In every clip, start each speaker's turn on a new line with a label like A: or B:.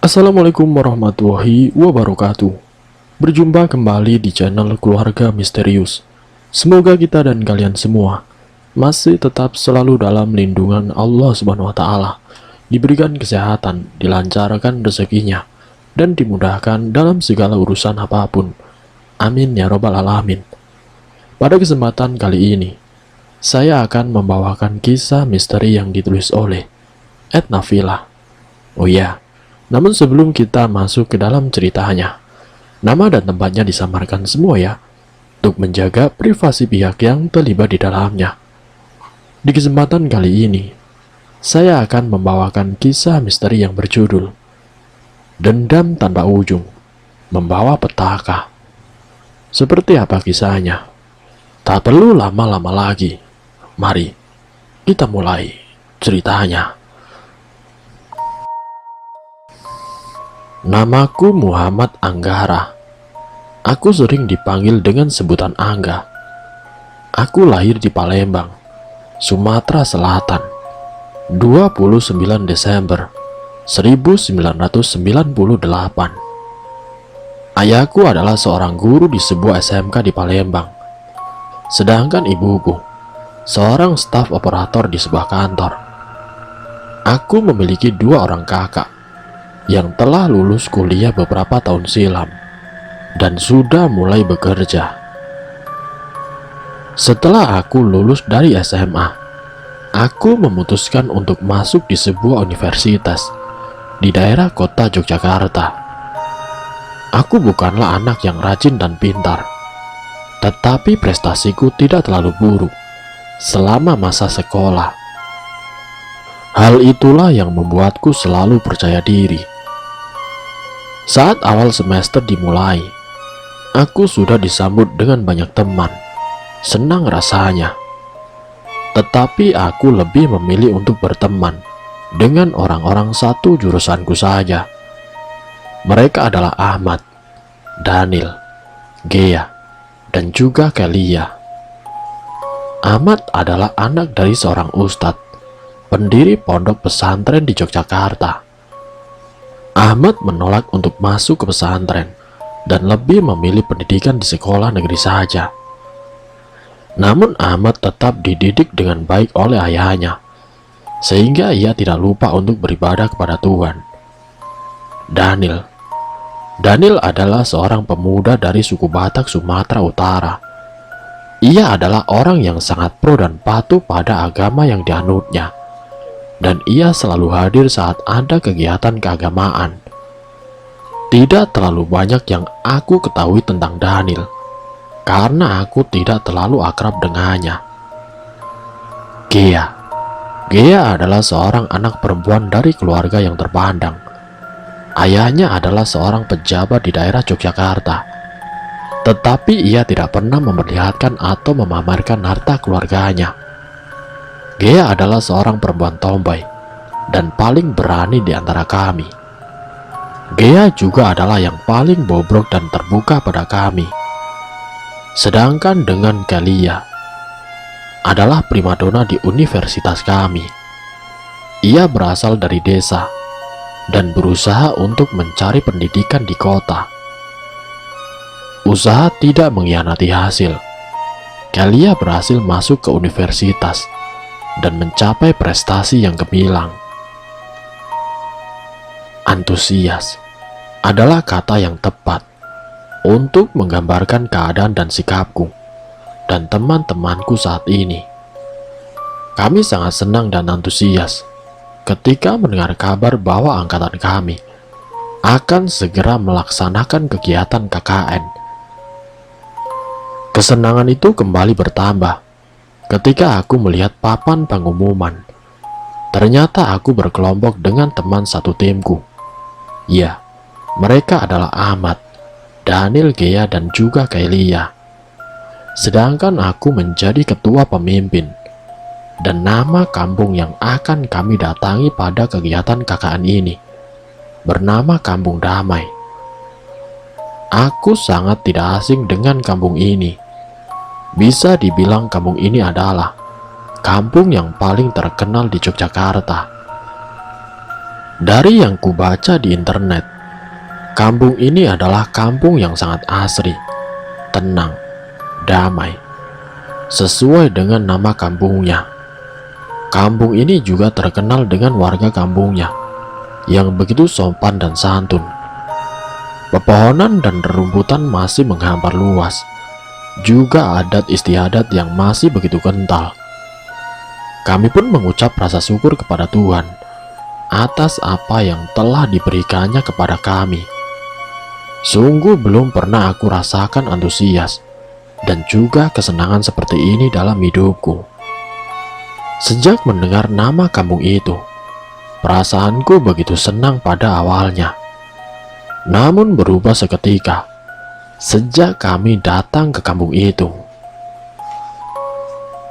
A: Assalamualaikum warahmatullahi wabarakatuh. Berjumpa kembali di channel Keluarga Misterius. Semoga kita dan kalian semua masih tetap selalu dalam lindungan Allah Subhanahu wa taala, diberikan kesehatan, dilancarkan rezekinya, dan dimudahkan dalam segala urusan apapun. Amin ya robbal alamin. Pada kesempatan kali ini, saya akan membawakan kisah misteri yang ditulis oleh Ed Nafila. Oh ya, namun sebelum kita masuk ke dalam ceritanya, nama dan tempatnya disamarkan semua ya, untuk menjaga privasi pihak yang terlibat di dalamnya. Di kesempatan kali ini, saya akan membawakan kisah misteri yang berjudul Dendam Tanpa Ujung, Membawa Petaka. Seperti apa kisahnya? Tak perlu lama-lama lagi. Mari kita mulai ceritanya. Namaku Muhammad Anggara. Aku sering dipanggil dengan sebutan Angga. Aku lahir di Palembang, Sumatera Selatan, 29 Desember 1998. Ayahku adalah seorang guru di sebuah SMK di Palembang. Sedangkan ibuku seorang staf operator di sebuah kantor. Aku memiliki dua orang kakak yang telah lulus kuliah beberapa tahun silam dan sudah mulai bekerja. Setelah aku lulus dari SMA, aku memutuskan untuk masuk di sebuah universitas di daerah kota Yogyakarta. Aku bukanlah anak yang rajin dan pintar, tetapi prestasiku tidak terlalu buruk selama masa sekolah. Hal itulah yang membuatku selalu percaya diri. Saat awal semester dimulai, aku sudah disambut dengan banyak teman. Senang rasanya. Tetapi aku lebih memilih untuk berteman dengan orang-orang satu jurusanku saja. Mereka adalah Ahmad, Daniel, Gea, dan juga Kelia. Ahmad adalah anak dari seorang ustadz, pendiri pondok pesantren di Yogyakarta. Ahmad menolak untuk masuk ke pesantren dan lebih memilih pendidikan di sekolah negeri saja. Namun Ahmad tetap dididik dengan baik oleh ayahnya, sehingga ia tidak lupa untuk beribadah kepada Tuhan. Daniel adalah seorang pemuda dari suku Batak, Sumatera Utara. Ia adalah orang yang sangat pro dan patuh pada agama yang dianutnya, dan ia selalu hadir saat ada kegiatan keagamaan. Tidak terlalu banyak yang aku ketahui tentang Daniel, karena aku tidak terlalu akrab dengannya. Gea adalah seorang anak perempuan dari keluarga yang terpandang. Ayahnya adalah seorang pejabat di daerah Yogyakarta, tetapi ia tidak pernah memperlihatkan atau memamerkan harta keluarganya. Gea adalah seorang perempuan tomboy dan paling berani di antara kami. Gea juga adalah yang paling bobrok dan terbuka pada kami. Sedangkan dengan Kelia adalah primadona di universitas kami. Ia berasal dari desa dan berusaha untuk mencari pendidikan di kota. Usaha tidak mengkhianati hasil. Kelia berhasil masuk ke universitas dan mencapai prestasi yang gemilang. Antusias adalah kata yang tepat untuk menggambarkan keadaan dan sikapku dan teman-temanku saat ini. Kami sangat senang dan antusias ketika mendengar kabar bahwa angkatan kami akan segera melaksanakan kegiatan KKN. Kesenangan itu kembali bertambah ketika aku melihat papan pengumuman. Ternyata aku berkelompok dengan teman satu timku. Ya, mereka adalah Ahmad, Daniel, Gea, dan juga Kelia. Sedangkan aku menjadi ketua pemimpin. Dan nama kampung yang akan kami datangi pada kegiatan KKN ini bernama Kampung Damai. Aku sangat tidak asing dengan kampung ini. Bisa dibilang kampung ini adalah kampung yang paling terkenal di Yogyakarta. Dari yang kubaca di internet, kampung ini adalah kampung yang sangat asri, tenang, damai, sesuai dengan nama kampungnya. Kampung ini juga terkenal dengan warga kampungnya yang begitu sopan dan santun. Pepohonan dan rerumputan masih menghampar luas, juga adat istiadat yang masih begitu kental. Kami pun mengucap rasa syukur kepada Tuhan atas apa yang telah diberikannya kepada kami. Sungguh belum pernah aku rasakan antusias dan juga kesenangan seperti ini dalam hidupku. Sejak mendengar nama kampung itu, perasaanku begitu senang pada awalnya. Namun berubah seketika sejak kami datang ke kampung itu.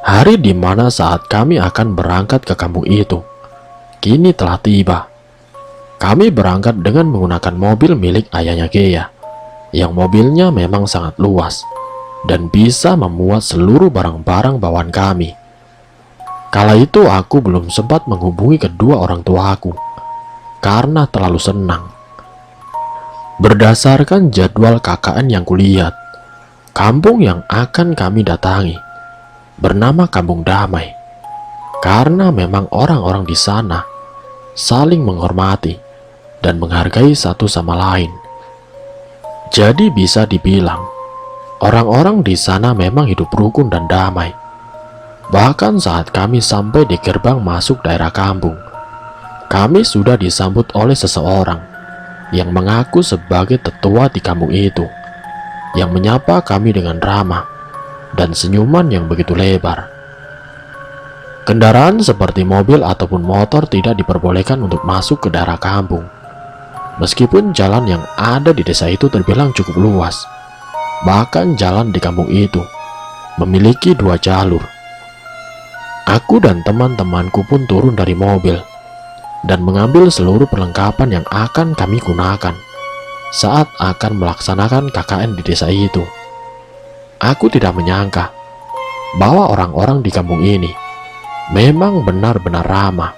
A: Hari di mana saat kami akan berangkat ke kampung itu kini telah tiba. Kami berangkat dengan menggunakan mobil milik ayahnya Gea, yang mobilnya memang sangat luas dan bisa memuat seluruh barang-barang bawaan kami. Kala itu aku belum sempat menghubungi kedua orang tuaku karena terlalu senang. Berdasarkan jadwal KKN yang kulihat, kampung yang akan kami datangi bernama Kampung Damai, karena memang orang-orang di sana saling menghormati dan menghargai satu sama lain. Jadi bisa dibilang, orang-orang di sana memang hidup rukun dan damai. Bahkan saat kami sampai di gerbang masuk daerah kampung, kami sudah disambut oleh seseorang yang mengaku sebagai tetua di kampung itu, yang menyapa kami dengan ramah dan senyuman yang begitu lebar. Kendaraan seperti mobil ataupun motor tidak diperbolehkan untuk masuk ke daerah kampung. Meskipun jalan yang ada di desa itu terbilang cukup luas, bahkan jalan di kampung itu memiliki 2 jalur. Aku dan teman-temanku pun turun dari mobil dan mengambil seluruh perlengkapan yang akan kami gunakan saat akan melaksanakan KKN di desa itu. Aku tidak menyangka bahwa orang-orang di kampung ini memang benar-benar ramah.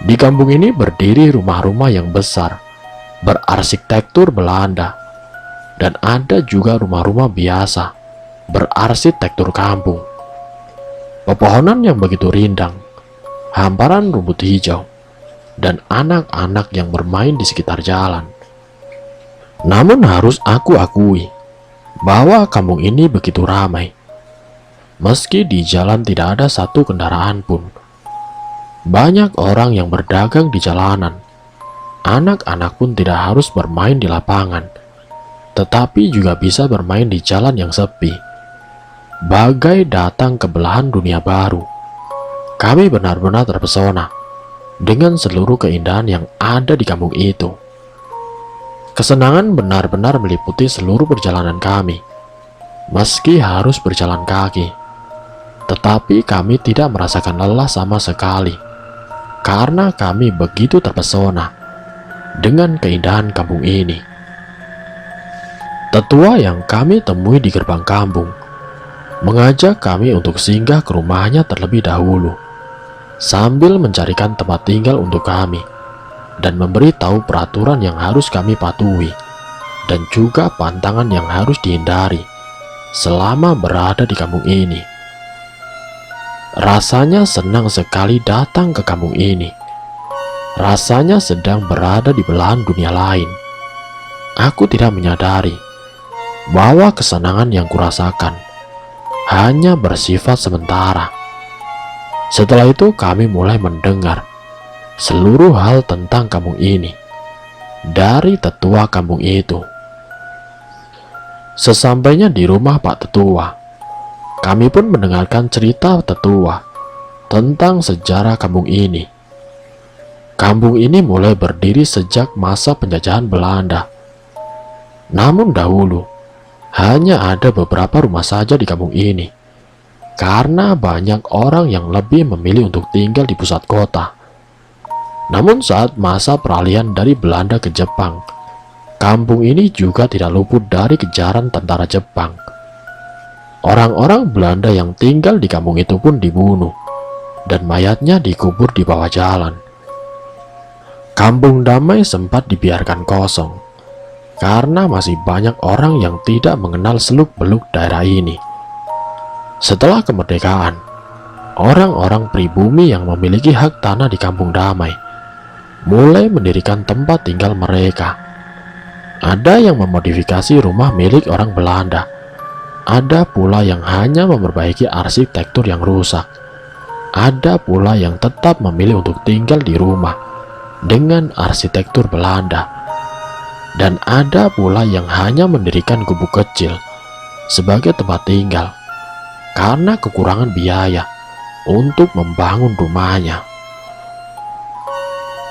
A: Di kampung ini berdiri rumah-rumah yang besar, berarsitektur Belanda, dan ada juga rumah-rumah biasa, berarsitektur kampung. Pepohonan yang begitu rindang, hamparan rumput hijau, dan anak-anak yang bermain di sekitar jalan. Namun harus aku akui bahwa kampung ini begitu ramai. Meski di jalan tidak ada satu kendaraan pun, banyak orang yang berdagang di jalanan. Anak-anak pun tidak harus bermain di lapangan, tetapi juga bisa bermain di jalan yang sepi. Bagai datang ke belahan dunia baru. Kami benar-benar terpesona dengan seluruh keindahan yang ada di kampung itu. Kesenangan benar-benar meliputi seluruh perjalanan kami. Meski harus berjalan kaki, tetapi kami tidak merasakan lelah sama sekali, karena kami begitu terpesona dengan keindahan kampung ini. Tetua yang kami temui di gerbang kampung mengajak kami untuk singgah ke rumahnya terlebih dahulu, sambil mencarikan tempat tinggal untuk kami dan memberitahu peraturan yang harus kami patuhi dan juga pantangan yang harus dihindari selama berada di kampung ini. Rasanya senang sekali datang ke kampung ini. Rasanya sedang berada di belahan dunia lain. Aku tidak menyadari bahwa kesenangan yang kurasakan hanya bersifat sementara. Setelah itu kami mulai mendengar seluruh hal tentang kampung ini dari tetua kampung itu. Sesampainya di rumah Pak Tetua, kami pun mendengarkan cerita tetua tentang sejarah kampung ini. Kampung ini mulai berdiri sejak masa penjajahan Belanda. Namun dahulu, hanya ada beberapa rumah saja di kampung ini, karena banyak orang yang lebih memilih untuk tinggal di pusat kota. Namun saat masa peralihan dari Belanda ke Jepang, kampung ini juga tidak luput dari kejaran tentara Jepang. Orang-orang Belanda yang tinggal di kampung itu pun dibunuh, dan mayatnya dikubur di bawah jalan. Kampung Damai sempat dibiarkan kosong karena masih banyak orang yang tidak mengenal seluk-beluk daerah ini. Setelah kemerdekaan, orang-orang pribumi yang memiliki hak tanah di Kampung Damai mulai mendirikan tempat tinggal mereka. Ada yang memodifikasi rumah milik orang Belanda, ada pula yang hanya memperbaiki arsitektur yang rusak, ada pula yang tetap memilih untuk tinggal di rumah dengan arsitektur Belanda, dan ada pula yang hanya mendirikan gubuk kecil sebagai tempat tinggal karena kekurangan biaya untuk membangun rumahnya.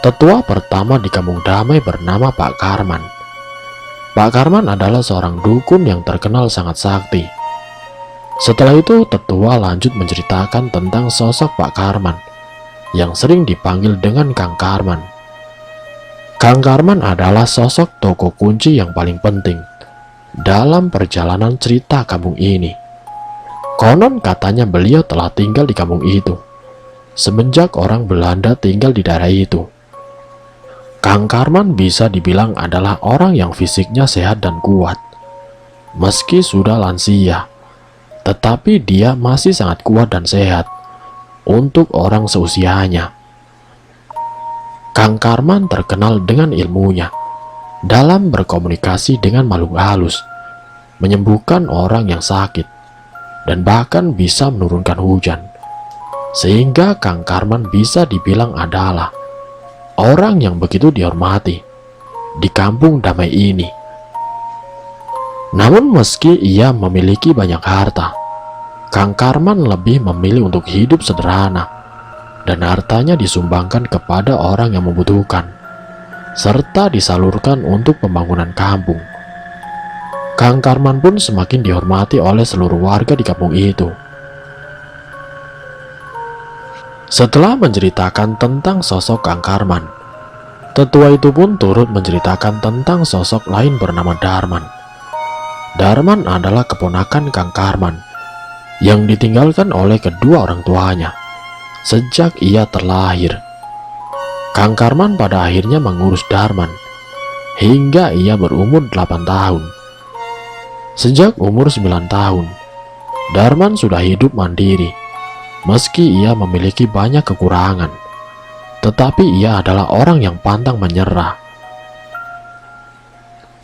A: Tetua pertama di Kampung Damai bernama Pak Karman. Pak Karman adalah seorang dukun yang terkenal sangat sakti. Setelah itu, tetua lanjut menceritakan tentang sosok Pak Karman yang sering dipanggil dengan Kang Karman. Kang Karman adalah sosok tokoh kunci yang paling penting dalam perjalanan cerita kampung ini. Konon katanya beliau telah tinggal di kampung itu semenjak orang Belanda tinggal di daerah itu. Kang Karman bisa dibilang adalah orang yang fisiknya sehat dan kuat. Meski sudah lansia, tetapi dia masih sangat kuat dan sehat untuk orang seusianya. Kang Karman terkenal dengan ilmunya dalam berkomunikasi dengan makhluk halus, menyembuhkan orang yang sakit, dan bahkan bisa menurunkan hujan. Sehingga Kang Karman bisa dibilang adalah orang yang begitu dihormati di Kampung Damai ini. Namun meski ia memiliki banyak harta, Kang Karman lebih memilih untuk hidup sederhana dan hartanya disumbangkan kepada orang yang membutuhkan serta disalurkan untuk pembangunan kampung. Kang Karman pun semakin dihormati oleh seluruh warga di kampung itu. Setelah menceritakan tentang sosok Kang Karman, tetua itu pun turut menceritakan tentang sosok lain bernama Darman. Darman adalah keponakan Kang Karman yang ditinggalkan oleh kedua orang tuanya sejak ia terlahir. Kang Karman pada akhirnya mengurus Darman hingga ia berumur 8 tahun. Sejak umur 9 tahun, Darman sudah hidup mandiri. Meski ia memiliki banyak kekurangan, tetapi ia adalah orang yang pantang menyerah.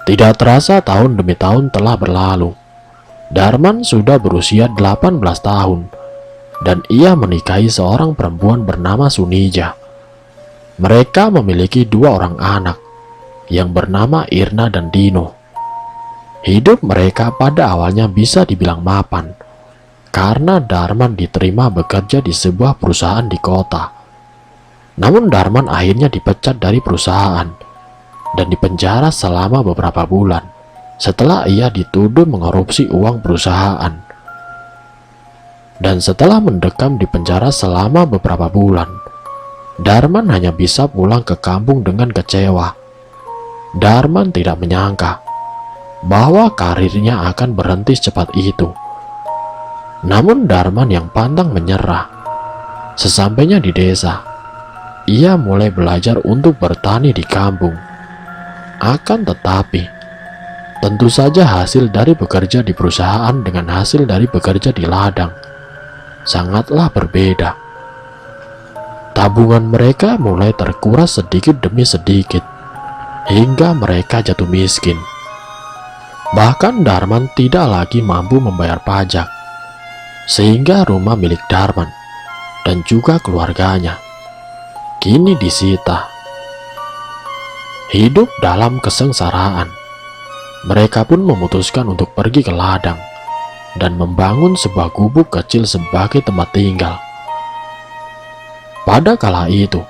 A: Tidak terasa tahun demi tahun telah berlalu. Darman sudah berusia 18 tahun dan ia menikahi seorang perempuan bernama Sunija. Mereka memiliki 2 orang anak yang bernama Irna dan Dino. Hidup mereka pada awalnya bisa dibilang mapan karena Darman diterima bekerja di sebuah perusahaan di kota. Namun Darman akhirnya dipecat dari perusahaan dan dipenjara selama beberapa bulan setelah ia dituduh mengkorupsi uang perusahaan. Dan setelah mendekam di penjara selama beberapa bulan, Darman hanya bisa pulang ke kampung dengan kecewa. Darman tidak menyangka bahwa karirnya akan berhenti secepat itu. Namun Darman yang pantang menyerah. Sesampainya di desa, ia mulai belajar untuk bertani di kampung. Akan tetapi, tentu saja hasil dari bekerja di perusahaan dengan hasil dari bekerja di ladang sangatlah berbeda. Tabungan mereka mulai terkuras sedikit demi sedikit hingga mereka jatuh miskin. Bahkan Darman tidak lagi mampu membayar pajak, sehingga rumah milik Darman dan juga keluarganya kini disita. Hidup dalam kesengsaraan, mereka pun memutuskan untuk pergi ke ladang dan membangun sebuah gubuk kecil sebagai tempat tinggal. Pada kala itu,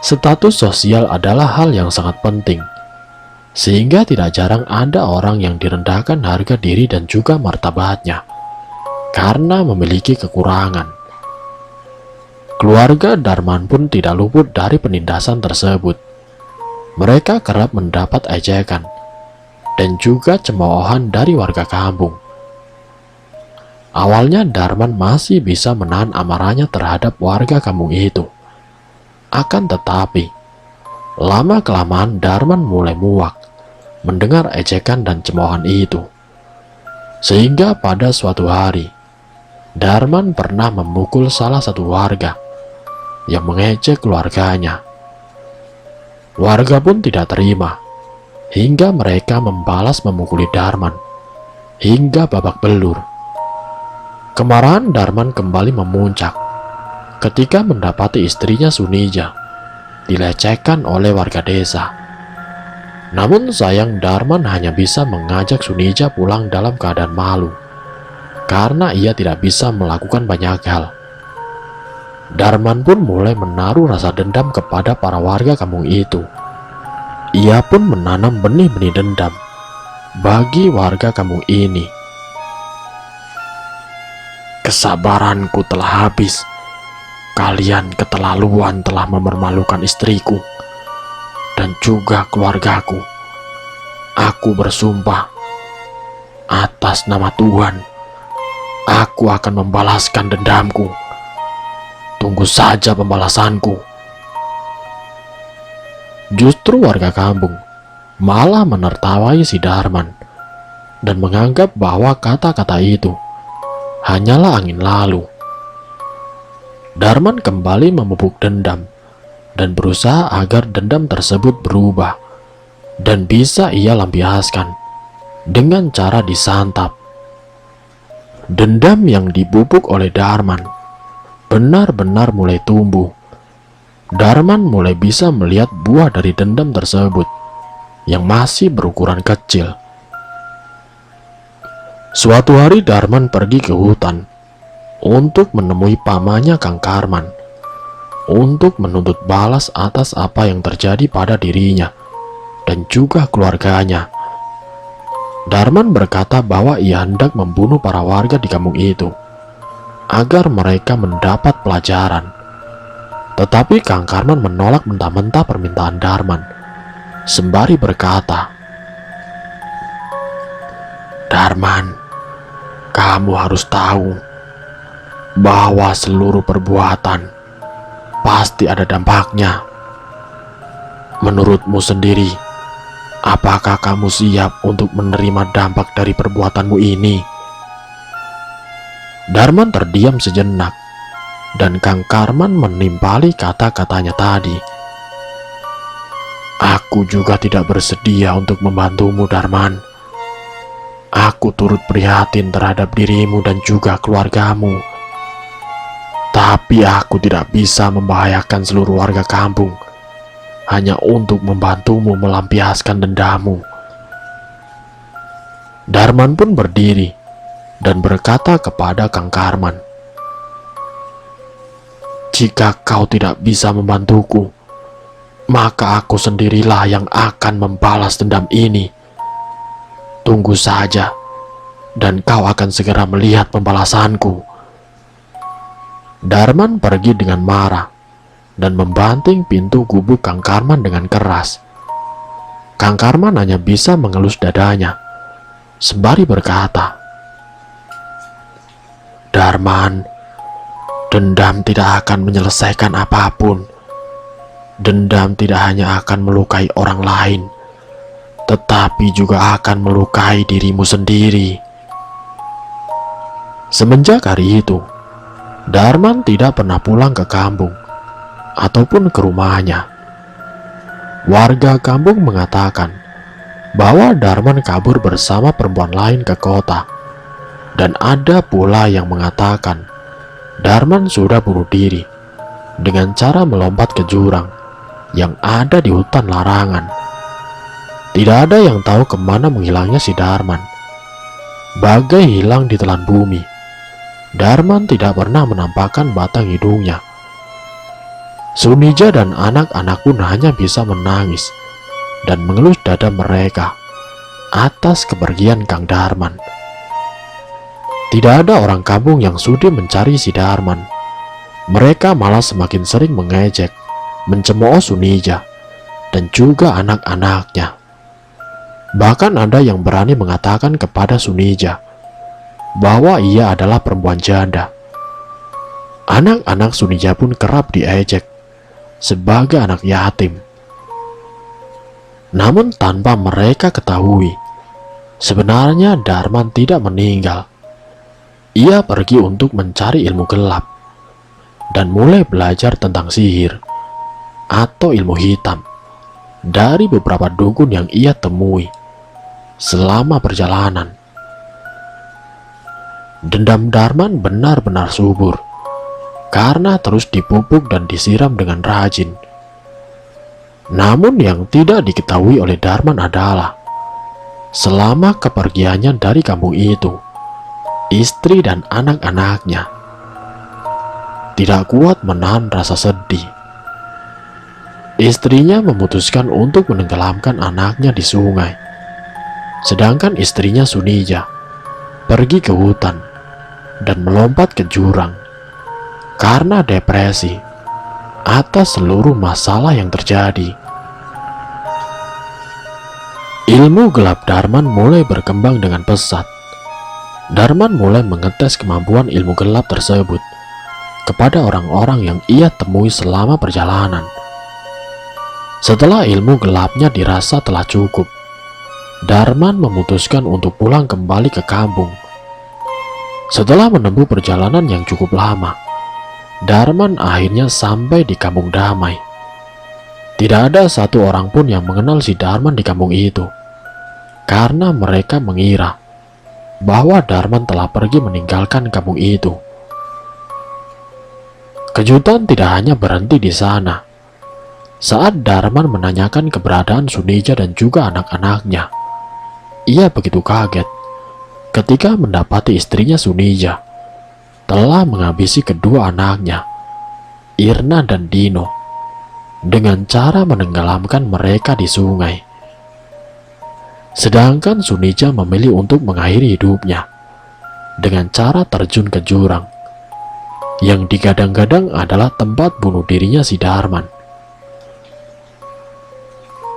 A: status sosial adalah hal yang sangat penting, sehingga tidak jarang ada orang yang direndahkan harga diri dan juga martabatnya karena memiliki kekurangan. Keluarga Darman pun tidak luput dari penindasan tersebut. Mereka kerap mendapat ejekan dan juga cemoohan dari warga kampung. Awalnya Darman masih bisa menahan amarahnya terhadap warga kampung itu. Akan tetapi, Lama-kelamaan Darman mulai muak mendengar ejekan dan cemoohan itu. Sehingga pada suatu hari, Darman pernah memukul salah satu warga yang mengejek keluarganya. Warga pun tidak terima, hingga mereka membalas memukuli Darman hingga babak belur. Kemarahan Darman kembali memuncak ketika mendapati istrinya Sunija dilecehkan oleh warga desa. Namun sayang, Darman hanya bisa mengajak Sunija pulang dalam keadaan malu karena ia tidak bisa melakukan banyak hal. Darman pun mulai menaruh rasa dendam kepada para warga kampung itu. Ia pun menanam benih-benih dendam bagi warga kampung ini. Kesabaranku telah habis. Kalian keterlaluan telah mempermalukan istriku dan juga keluargaku. Aku bersumpah atas nama Tuhan, aku akan membalaskan dendamku. Tunggu saja pembalasanku. Justru warga kampung malah menertawai si Darman dan menganggap bahwa kata-kata itu hanyalah angin lalu. Darman kembali memupuk dendam dan berusaha agar dendam tersebut berubah dan bisa ia lampiaskan dengan cara disantap. Dendam yang dipupuk oleh Darman benar-benar mulai tumbuh. Darman mulai bisa melihat buah dari dendam tersebut yang masih berukuran kecil. Suatu hari Darman pergi ke hutan untuk menemui pamannya Kang Karman untuk menuntut balas atas apa yang terjadi pada dirinya dan juga keluarganya. Darman berkata bahwa ia hendak membunuh para warga di kampung itu agar mereka mendapat pelajaran. Tetapi Kang Karman menolak mentah-mentah permintaan Darman, sembari berkata, "Darman, kamu harus tahu bahwa seluruh perbuatan pasti ada dampaknya. Menurutmu sendiri, apakah kamu siap untuk menerima dampak dari perbuatanmu ini?" Darman terdiam sejenak, dan Kang Karman menimpali kata-katanya tadi. "Aku juga tidak bersedia untuk membantumu, Darman. Aku turut prihatin terhadap dirimu dan juga keluargamu. Tapi aku tidak bisa membahayakan seluruh warga kampung hanya untuk membantumu melampiaskan dendammu." Darman pun berdiri dan berkata kepada Kang Karman, "Jika kau tidak bisa membantuku, maka aku sendirilah yang akan membalas dendam ini. Tunggu saja, dan kau akan segera melihat pembalasanku." Darman pergi dengan marah dan membanting pintu gubuk Kang Karman dengan keras. Kang Karman hanya bisa mengelus dadanya, sembari berkata, "Darman, dendam tidak akan menyelesaikan apapun. Dendam tidak hanya akan melukai orang lain, tetapi juga akan melukai dirimu sendiri." Semenjak hari itu, Darman tidak pernah pulang ke kampung ataupun ke rumahnya. Warga kampung mengatakan bahwa Darman kabur bersama perempuan lain ke kota, dan ada pula yang mengatakan Darman sudah bunuh diri dengan cara melompat ke jurang yang ada di hutan larangan. Tidak ada yang tahu kemana menghilangnya si Darman. Bagai hilang di telan bumi, Darman tidak pernah menampakkan batang hidungnya. Sunija dan anak-anak pun hanya bisa menangis dan mengelus dada mereka atas kepergian Kang Darman. Tidak ada orang kampung yang sudi mencari si Darman. Mereka malah semakin sering mengejek, mencemooh Sunija dan juga anak-anaknya. Bahkan ada yang berani mengatakan kepada Sunija bahwa ia adalah perempuan janda. Anak-anak Sunija pun kerap diejek sebagai anak yatim Namun tanpa mereka ketahui, sebenarnya Darman tidak meninggal. Ia pergi untuk mencari ilmu gelap dan mulai belajar tentang sihir atau ilmu hitam dari beberapa dukun yang ia temui selama perjalanan. Dendam Darman benar-benar subur karena terus dipupuk dan disiram dengan rajin. Namun yang tidak diketahui oleh Darman adalah selama kepergiannya dari kampung itu, istri dan anak-anaknya tidak kuat menahan rasa sedih. Istrinya memutuskan untuk menenggelamkan anaknya di sungai, sedangkan istrinya Sunija pergi ke hutan dan melompat ke jurang karena depresi atas seluruh masalah yang terjadi. Ilmu gelap Darman mulai berkembang dengan pesat. Darman mulai mengetes kemampuan ilmu gelap tersebut kepada orang-orang yang ia temui selama perjalanan. Setelah ilmu gelapnya dirasa telah cukup, Darman memutuskan untuk pulang kembali ke kampung. Setelah menempuh perjalanan yang cukup lama, Darman akhirnya sampai di Kampung Damai. Tidak ada satu orang pun yang mengenal si Darman di kampung itu, karena mereka mengira bahwa Darman telah pergi meninggalkan kampung itu. Kejutan tidak hanya berhenti di sana. Saat Darman menanyakan keberadaan Sunija dan juga anak-anaknya, ia begitu kaget ketika mendapati istrinya Sunija telah menghabisi kedua anaknya, Irna dan Dino, dengan cara menenggelamkan mereka di sungai. Sedangkan Sunija memilih untuk mengakhiri hidupnya dengan cara terjun ke jurang yang digadang-gadang adalah tempat bunuh dirinya si Darman.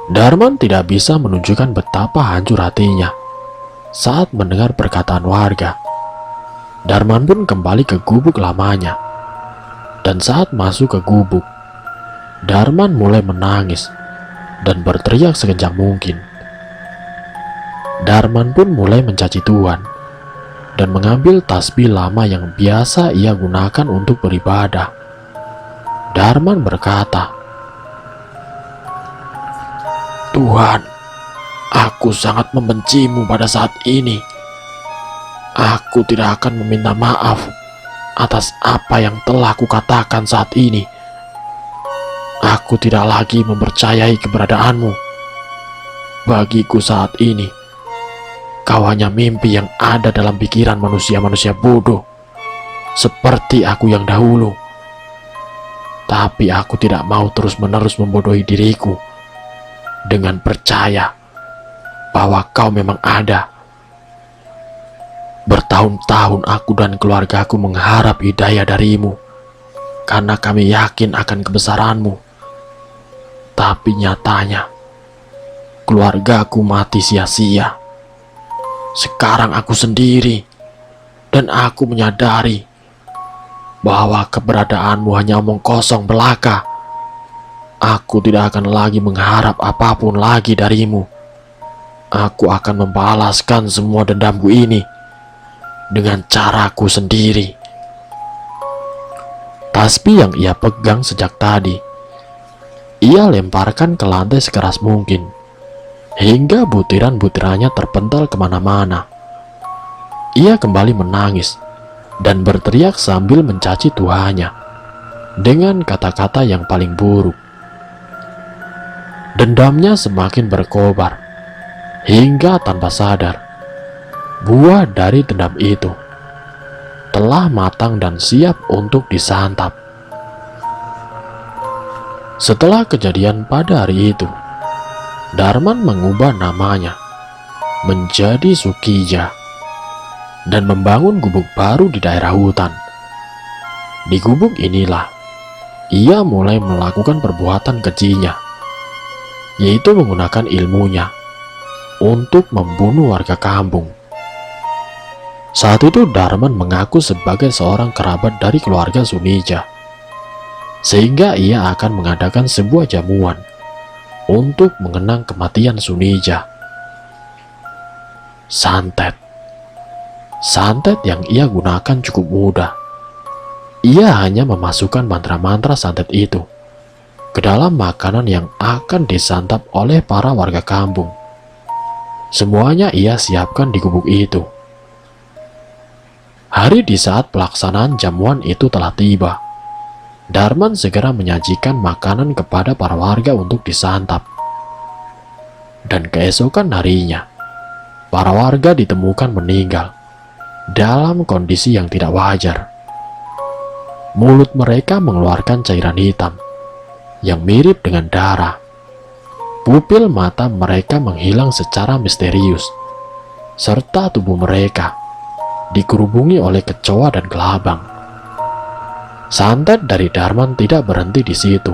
A: Darman tidak bisa menunjukkan betapa hancur hatinya saat mendengar perkataan warga. Darman pun kembali ke gubuk lamanya, dan saat masuk ke gubuk, Darman mulai menangis dan berteriak sekencang mungkin. Darman pun mulai mencaci Tuhan dan mengambil tasbih lama yang biasa ia gunakan untuk beribadah. Darman berkata, "Tuhan, aku sangat membencimu pada saat ini. Aku tidak akan meminta maaf atas apa yang telah kukatakan saat ini. Aku tidak lagi mempercayai keberadaanmu. Bagiku saat ini, kau hanya mimpi yang ada dalam pikiran manusia-manusia bodoh, seperti aku yang dahulu. Tapi aku tidak mau terus-menerus membodohi diriku dengan percaya bahwa kau memang ada. Bertahun-tahun aku dan keluargaku mengharap hidayah darimu, karena kami yakin akan kebesaranmu. Tapi nyatanya, keluargaku mati sia-sia. Sekarang aku sendiri, dan aku menyadari bahwa keberadaanmu hanya omong kosong belaka. Aku tidak akan lagi mengharap apapun lagi darimu. Aku akan membalaskan semua dendamku ini dengan caraku sendiri." Tasbih yang ia pegang sejak tadi, ia lemparkan ke lantai sekeras mungkin, hingga butiran-butirannya terpental kemana-mana. Ia kembali menangis dan berteriak sambil mencaci Tuhannya dengan kata-kata yang paling buruk. Dendamnya semakin berkobar, hingga tanpa sadar, buah dari dendam itu telah matang dan siap untuk disantap. Setelah kejadian pada hari itu, Darman mengubah namanya menjadi Sukija dan membangun gubuk baru di daerah hutan. Di gubuk inilah ia mulai melakukan perbuatan kejinya, yaitu menggunakan ilmunya untuk membunuh warga kampung. Saat itu Darman mengaku sebagai seorang kerabat dari keluarga Sunija, sehingga ia akan mengadakan sebuah jamuan untuk mengenang kematian Sunija. Santet. Santet yang ia gunakan cukup mudah. Ia hanya memasukkan mantra-mantra santet itu ke dalam makanan yang akan disantap oleh para warga kampung. Semuanya ia siapkan di gubuk itu. Hari di saat pelaksanaan jamuan itu telah tiba. Darman segera menyajikan makanan kepada para warga untuk disantap. Dan keesokan harinya, para warga ditemukan meninggal dalam kondisi yang tidak wajar. Mulut mereka mengeluarkan cairan hitam yang mirip dengan darah. Pupil mata mereka menghilang secara misterius, serta tubuh mereka dikerubungi oleh kecoa dan kelabang. Santet dari Darman tidak berhenti di situ.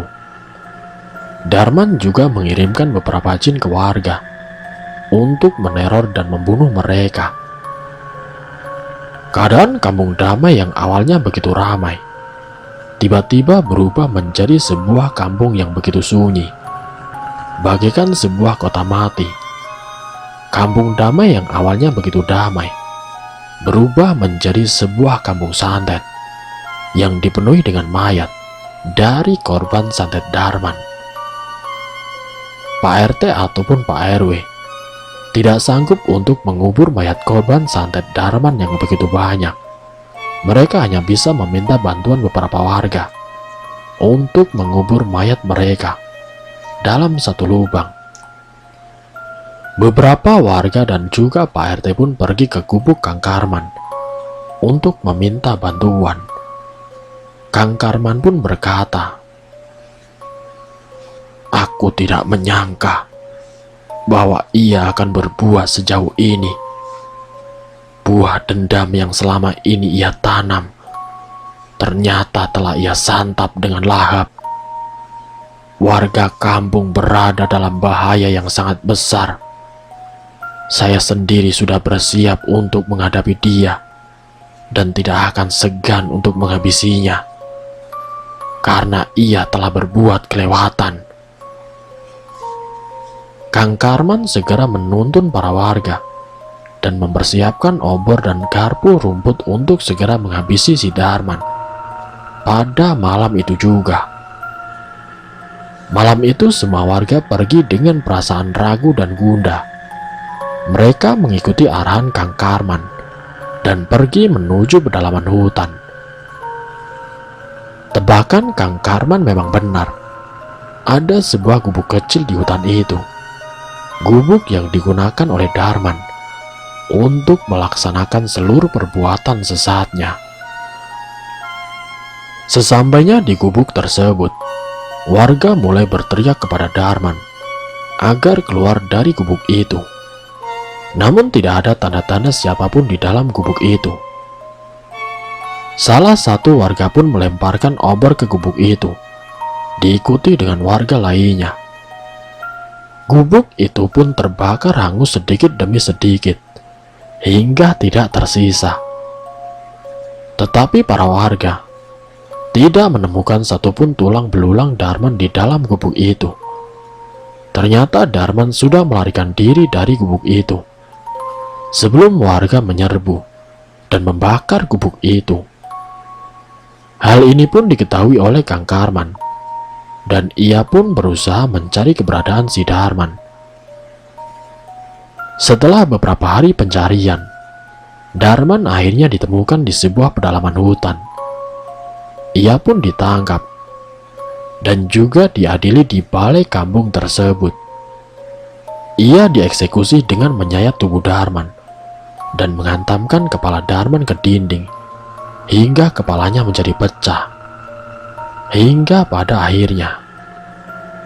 A: Darman juga mengirimkan beberapa jin ke warga untuk meneror dan membunuh mereka. Keadaan kampung damai yang awalnya begitu ramai, tiba-tiba berubah menjadi sebuah kampung yang begitu sunyi, bagaikan sebuah kota mati. Kampung damai yang awalnya begitu damai, berubah menjadi sebuah kampung santet yang dipenuhi dengan mayat dari korban santet Darman. Pak RT ataupun Pak RW tidak sanggup untuk mengubur mayat korban santet Darman yang begitu banyak. Mereka hanya bisa meminta bantuan beberapa warga untuk mengubur mayat mereka dalam satu lubang. Beberapa warga dan juga Pak RT pun pergi ke gubuk Kang Karman untuk meminta bantuan. Kang Karman pun berkata, "Aku tidak menyangka bahwa ia akan berbuat sejauh ini. Buah dendam yang selama ini ia tanam ternyata telah ia santap dengan lahap. Warga kampung berada dalam bahaya yang sangat besar. Saya sendiri sudah bersiap untuk menghadapi dia dan tidak akan segan untuk menghabisinya, karena ia telah berbuat kelewatan." Kang Karman segera menuntun para warga dan mempersiapkan obor dan garpu rumput untuk segera menghabisi si Darman pada malam itu juga. Malam itu semua warga pergi dengan perasaan ragu dan gundah. Mereka mengikuti arahan Kang Karman dan pergi menuju pedalaman hutan. Tebakan Kang Karman memang benar. Ada sebuah gubuk kecil di hutan itu. Gubuk yang digunakan oleh Darman untuk melaksanakan seluruh perbuatan sesatnya. Sesampainya di gubuk tersebut, warga mulai berteriak kepada Darman agar keluar dari gubuk itu. Namun tidak ada tanda-tanda siapapun di dalam gubuk itu. Salah satu warga pun melemparkan obor ke gubuk itu, diikuti dengan warga lainnya. Gubuk itu pun terbakar hangus sedikit demi sedikit, hingga tidak tersisa. Tetapi para warga tidak menemukan satupun tulang belulang Darman di dalam gubuk itu. Ternyata Darman sudah melarikan diri dari gubuk itu sebelum warga menyerbu dan membakar gubuk itu. Hal ini pun diketahui oleh Kang Karman, dan ia pun berusaha mencari keberadaan si Darman. Setelah beberapa hari pencarian, Darman akhirnya ditemukan di sebuah pedalaman hutan. Ia pun ditangkap dan juga diadili di balai kampung tersebut. Ia dieksekusi dengan menyayat tubuh Darman dan menghantamkan kepala Darman ke dinding hingga kepalanya menjadi pecah. Hingga pada akhirnya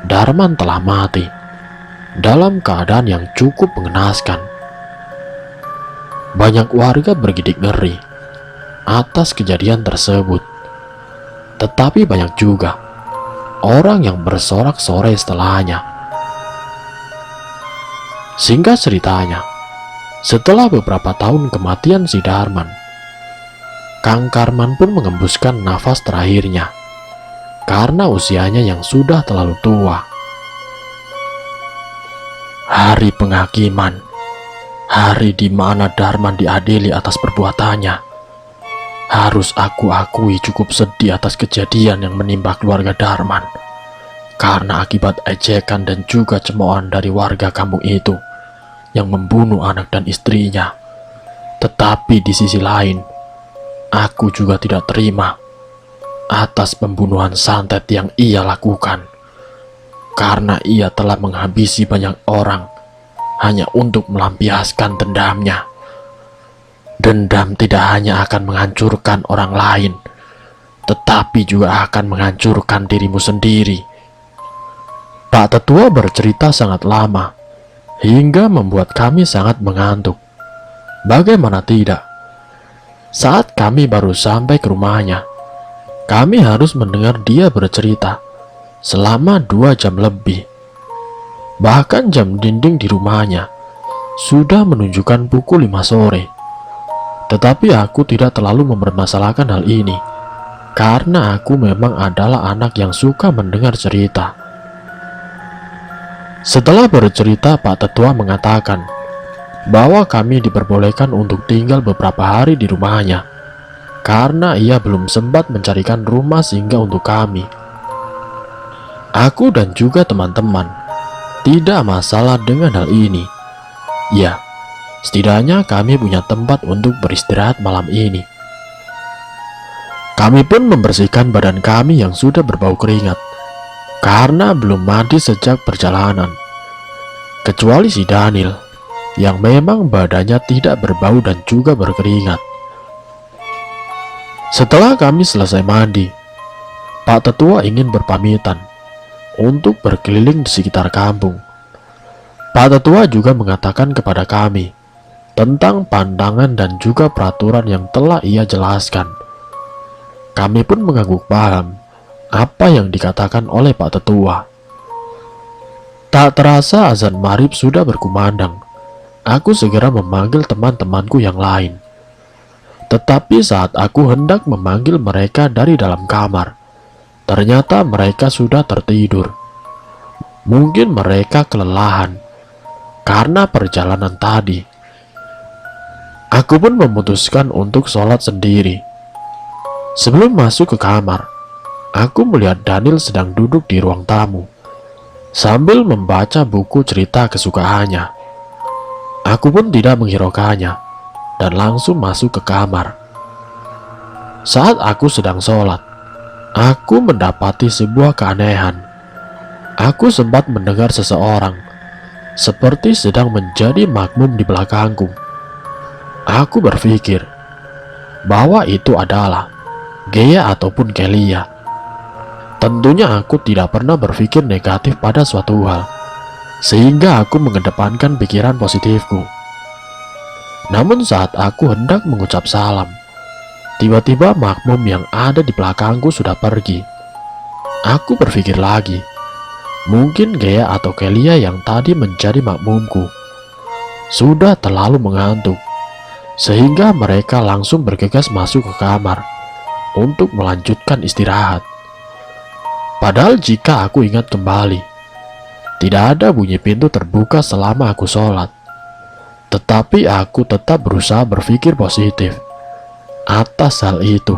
A: Darman telah mati dalam keadaan yang cukup mengenaskan. Banyak warga bergidik ngeri atas kejadian tersebut, tetapi banyak juga orang yang bersorak-sorai setelahnya. Singkat ceritanya, setelah beberapa tahun kematian si Darman, Kang Karman pun mengembuskan nafas terakhirnya karena usianya yang sudah terlalu tua. Hari penghakiman, hari di mana Darman diadili atas perbuatannya. Harus aku akui cukup sedih atas kejadian yang menimpa keluarga Darman, karena akibat ejekan dan juga cemoohan dari warga kampung itu yang membunuh anak dan istrinya. Tetapi di sisi lain, aku juga tidak terima atas pembunuhan santet yang ia lakukan, karena ia telah menghabisi banyak orang hanya untuk melampiaskan dendamnya. Dendam tidak hanya akan menghancurkan orang lain, tetapi juga akan menghancurkan dirimu sendiri. Pak Tetua bercerita sangat lama, hingga membuat kami sangat mengantuk. Bagaimana tidak? Saat kami baru sampai ke rumahnya, kami harus mendengar dia bercerita selama 2 jam lebih. Bahkan jam dinding di rumahnya sudah menunjukkan pukul 5 sore. Tetapi aku tidak terlalu mempermasalahkan hal ini, karena aku memang adalah anak yang suka mendengar cerita. Setelah bercerita, Pak Tetua mengatakan bahwa kami diperbolehkan untuk tinggal beberapa hari di rumahnya, karena ia belum sempat mencarikan rumah singgah untuk kami. Aku dan juga teman-teman tidak masalah dengan hal ini. Ya, setidaknya kami punya tempat untuk beristirahat malam ini. Kami pun membersihkan badan kami yang sudah berbau keringat, karena belum mandi sejak perjalanan. Kecuali si Daniel, yang memang badannya tidak berbau dan juga berkeringat. Setelah kami selesai mandi, Pak Tetua ingin berpamitan untuk berkeliling di sekitar kampung. Pak Tetua juga mengatakan kepada kami tentang pandangan dan juga peraturan yang telah ia jelaskan. Kami pun mengangguk paham apa yang dikatakan oleh Pak Tetua. Tak terasa azan maghrib sudah berkumandang. Aku segera memanggil teman-temanku yang lain. Tetapi saat aku hendak memanggil mereka dari dalam kamar, ternyata mereka sudah tertidur. Mungkin mereka kelelahan karena perjalanan tadi. Aku pun memutuskan untuk sholat sendiri. Sebelum masuk ke kamar, aku melihat Daniel sedang duduk di ruang tamu sambil membaca buku cerita kesukaannya. Aku pun tidak menghiraukannya dan langsung masuk ke kamar. Saat aku sedang sholat, aku mendapati sebuah keanehan. Aku sempat mendengar seseorang seperti sedang menjadi makmum di belakangku. Aku berpikir bahwa itu adalah Gea ataupun Kelia. Tentunya aku tidak pernah berpikir negatif pada suatu hal, sehingga aku mengedepankan pikiran positifku. Namun saat aku hendak mengucap salam, tiba-tiba makmum yang ada di belakangku sudah pergi. Aku berpikir lagi, mungkin Gea atau Kelia yang tadi menjadi makmumku sudah terlalu mengantuk, sehingga mereka langsung bergegas masuk ke kamar untuk melanjutkan istirahat. Padahal jika aku ingat kembali, tidak ada bunyi pintu terbuka selama aku sholat. Tetapi aku tetap berusaha berpikir positif atas hal itu.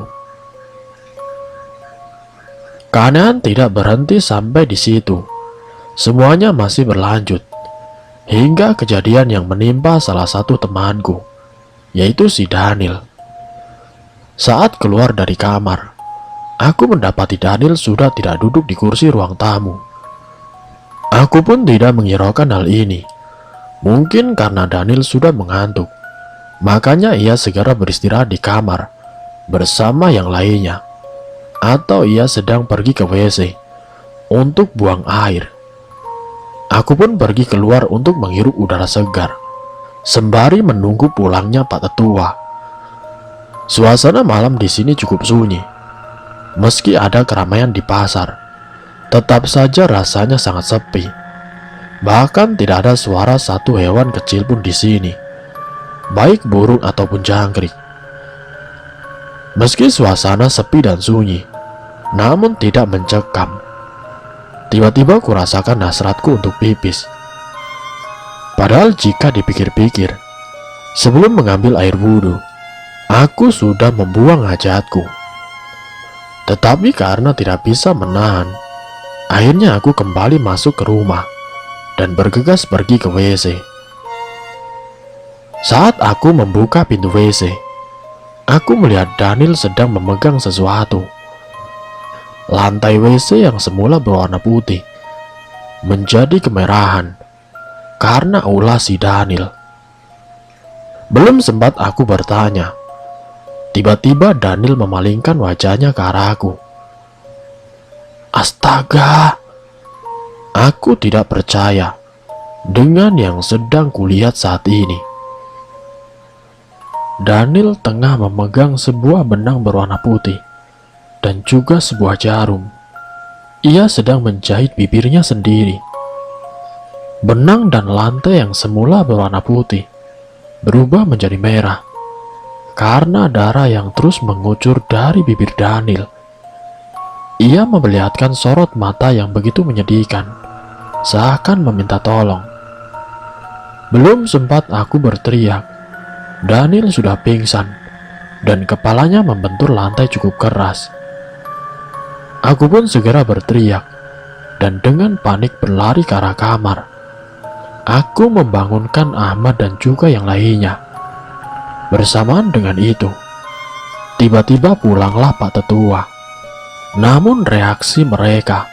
A: Keanehan tidak berhenti sampai di situ. Semuanya masih berlanjut hingga kejadian yang menimpa salah satu temanku, yaitu si Daniel. Saat keluar dari kamar, aku mendapati Daniel sudah tidak duduk di kursi ruang tamu. Aku pun tidak menghiraukan hal ini. Mungkin karena Daniel sudah mengantuk, makanya ia segera beristirahat di kamar bersama yang lainnya. Atau ia sedang pergi ke WC untuk buang air. Aku pun pergi keluar untuk menghirup udara segar, sembari menunggu pulangnya Pak Tetua. Suasana malam di sini cukup sunyi. Meski ada keramaian di pasar, tetap saja rasanya sangat sepi. Bahkan tidak ada suara satu hewan kecil pun di sini, baik burung ataupun jangkrik. Meski suasana sepi dan sunyi, namun tidak mencekam. Tiba-tiba kurasakan hasratku untuk pipis. Padahal jika dipikir-pikir, sebelum mengambil air wudhu, aku sudah membuang hajatku. Tetapi karena tidak bisa menahan, akhirnya aku kembali masuk ke rumah dan bergegas pergi ke WC. Saat aku membuka pintu WC, aku melihat Daniel sedang memegang sesuatu. Lantai WC yang semula berwarna putih menjadi kemerahan karena ulah si Daniel. Belum sempat aku bertanya, tiba-tiba Daniel memalingkan wajahnya ke arahku. Astaga! Aku tidak percaya dengan yang sedang kulihat saat ini. Daniel tengah memegang sebuah benang berwarna putih dan juga sebuah jarum. Ia sedang menjahit bibirnya sendiri. Benang dan lantai yang semula berwarna putih berubah menjadi merah karena darah yang terus mengucur dari bibir Daniel. Ia memperlihatkan sorot mata yang begitu menyedihkan, seakan meminta tolong. Belum sempat aku berteriak, Daniel sudah pingsan dan kepalanya membentur lantai cukup keras. Aku pun segera berteriak dan dengan panik berlari ke arah kamar. Aku membangunkan Ahmad dan juga yang lainnya. Bersamaan dengan itu, tiba-tiba pulanglah Pak Tetua. Namun reaksi mereka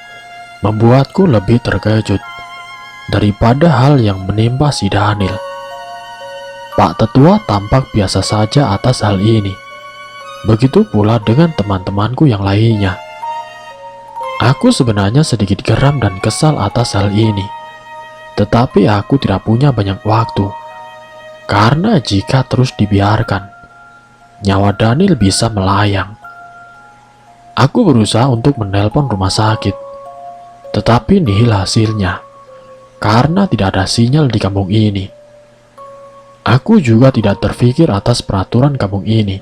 A: membuatku lebih terkejut daripada hal yang menimpa si Daniel. Pak Tetua tampak biasa saja atas hal ini. Begitu pula dengan teman-temanku yang lainnya. Aku sebenarnya sedikit geram dan kesal atas hal ini. Tetapi aku tidak punya banyak waktu. Karena jika terus dibiarkan, nyawa Daniel bisa melayang. Aku berusaha untuk menelpon rumah sakit. Tetapi nihil hasilnya. Karena tidak ada sinyal di kampung ini. Aku juga tidak terfikir atas peraturan kampung ini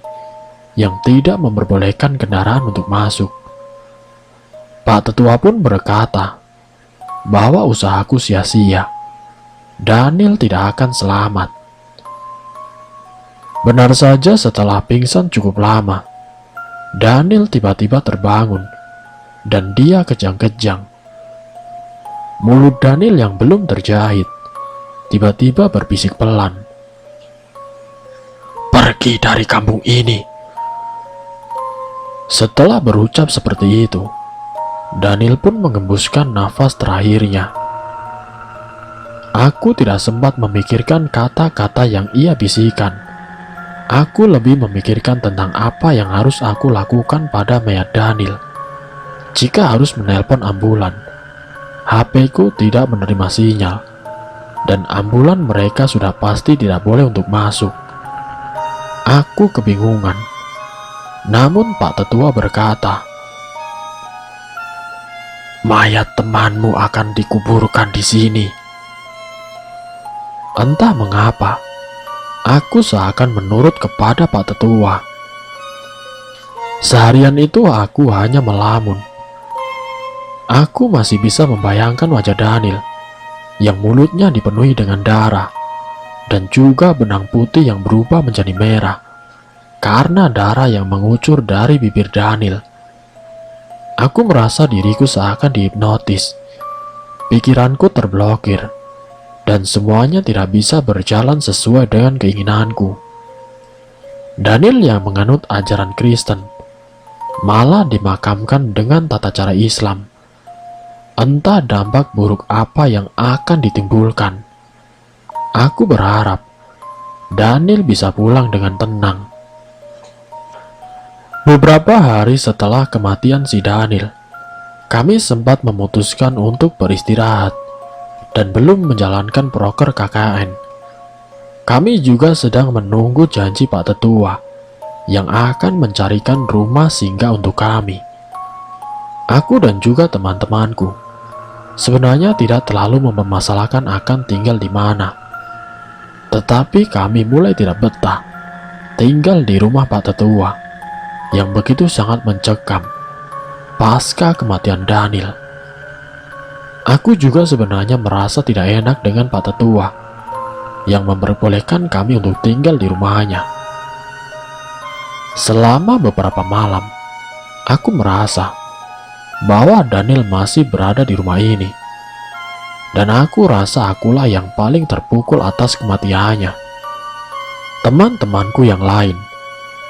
A: yang tidak memperbolehkan kendaraan untuk masuk. Pak Tetua pun berkata bahwa usahaku sia-sia. Daniel tidak akan selamat. Benar saja, setelah pingsan cukup lama, Daniel tiba-tiba terbangun dan dia kejang-kejang. Mulut Daniel yang belum terjahit tiba-tiba berbisik pelan, "Pergi dari kampung ini." Setelah berucap seperti itu, Daniel pun mengembuskan nafas terakhirnya. Aku tidak sempat memikirkan kata-kata yang ia bisikan. Aku lebih memikirkan tentang apa yang harus aku lakukan pada mayat Daniel. Jika harus menelpon ambulan, HP-ku tidak menerima sinyal, dan ambulan mereka sudah pasti tidak boleh untuk masuk. Aku kebingungan. Namun Pak Tetua berkata, "Mayat temanmu akan dikuburkan di sini." Entah mengapa, aku seakan menurut kepada Pak Tetua. Seharian itu aku hanya melamun. Aku masih bisa membayangkan wajah Daniel yang mulutnya dipenuhi dengan darah dan juga benang putih yang berubah menjadi merah karena darah yang mengucur dari bibir Daniel. Aku merasa diriku seakan dihipnotis. Pikiranku terblokir dan semuanya tidak bisa berjalan sesuai dengan keinginanku. Daniel yang menganut ajaran Kristen malah dimakamkan dengan tata cara Islam. Entah dampak buruk apa yang akan ditimbulkan. Aku berharap Daniel bisa pulang dengan tenang. Beberapa hari setelah kematian si Daniel, kami sempat memutuskan untuk beristirahat dan belum menjalankan proker KKN. Kami juga sedang menunggu janji Pak Tetua yang akan mencarikan rumah singgah untuk kami. Aku dan juga teman-temanku sebenarnya tidak terlalu mempermasalahkan akan tinggal di mana. Tetapi kami mulai tidak betah tinggal di rumah Pak Tetua yang begitu sangat mencekam pasca kematian Daniel. Aku juga sebenarnya merasa tidak enak dengan Pak Tetua yang memperbolehkan kami untuk tinggal di rumahnya. Selama beberapa malam, aku merasa bahwa Daniel masih berada di rumah ini. Dan aku rasa akulah yang paling terpukul atas kematiannya. Teman-temanku yang lain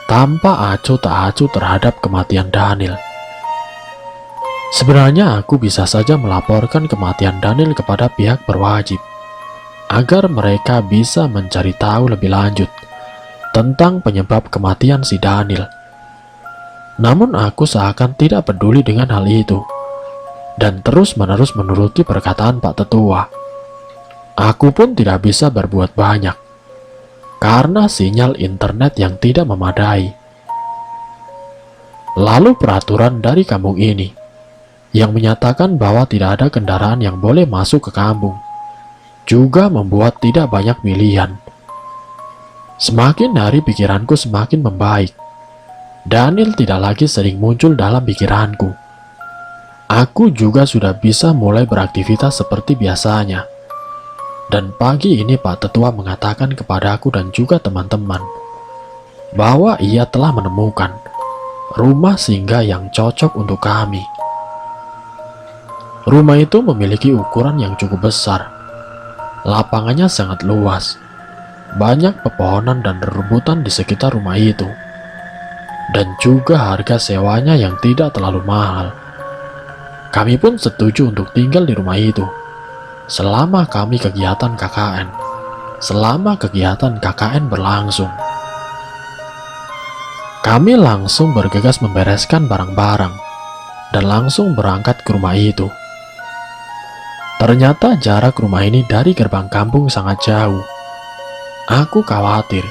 A: tanpa acuh tak acuh terhadap kematian Daniel. Sebenarnya aku bisa saja melaporkan kematian Daniel kepada pihak berwajib agar mereka bisa mencari tahu lebih lanjut tentang penyebab kematian si Daniel. Namun aku seakan tidak peduli dengan hal itu dan terus-menerus menuruti perkataan Pak Tetua. Aku pun tidak bisa berbuat banyak karena sinyal internet yang tidak memadai. Lalu peraturan dari kampung ini yang menyatakan bahwa tidak ada kendaraan yang boleh masuk ke kampung juga membuat tidak banyak pilihan. Semakin hari pikiranku semakin membaik. Daniel tidak lagi sering muncul dalam pikiranku. Aku juga sudah bisa mulai beraktivitas seperti biasanya. Dan pagi ini Pak Tetua mengatakan kepada aku dan juga teman-teman bahwa ia telah menemukan rumah singgah yang cocok untuk kami. Rumah itu memiliki ukuran yang cukup besar. Lapangannya sangat luas. Banyak pepohonan dan rebutan di sekitar rumah itu. Dan juga harga sewanya yang tidak terlalu mahal. Kami pun setuju untuk tinggal di rumah itu selama kami kegiatan KKN. Selama kegiatan KKN berlangsung. Kami langsung bergegas membereskan barang-barang dan langsung berangkat ke rumah itu. Ternyata jarak rumah ini dari gerbang kampung sangat jauh. Aku khawatir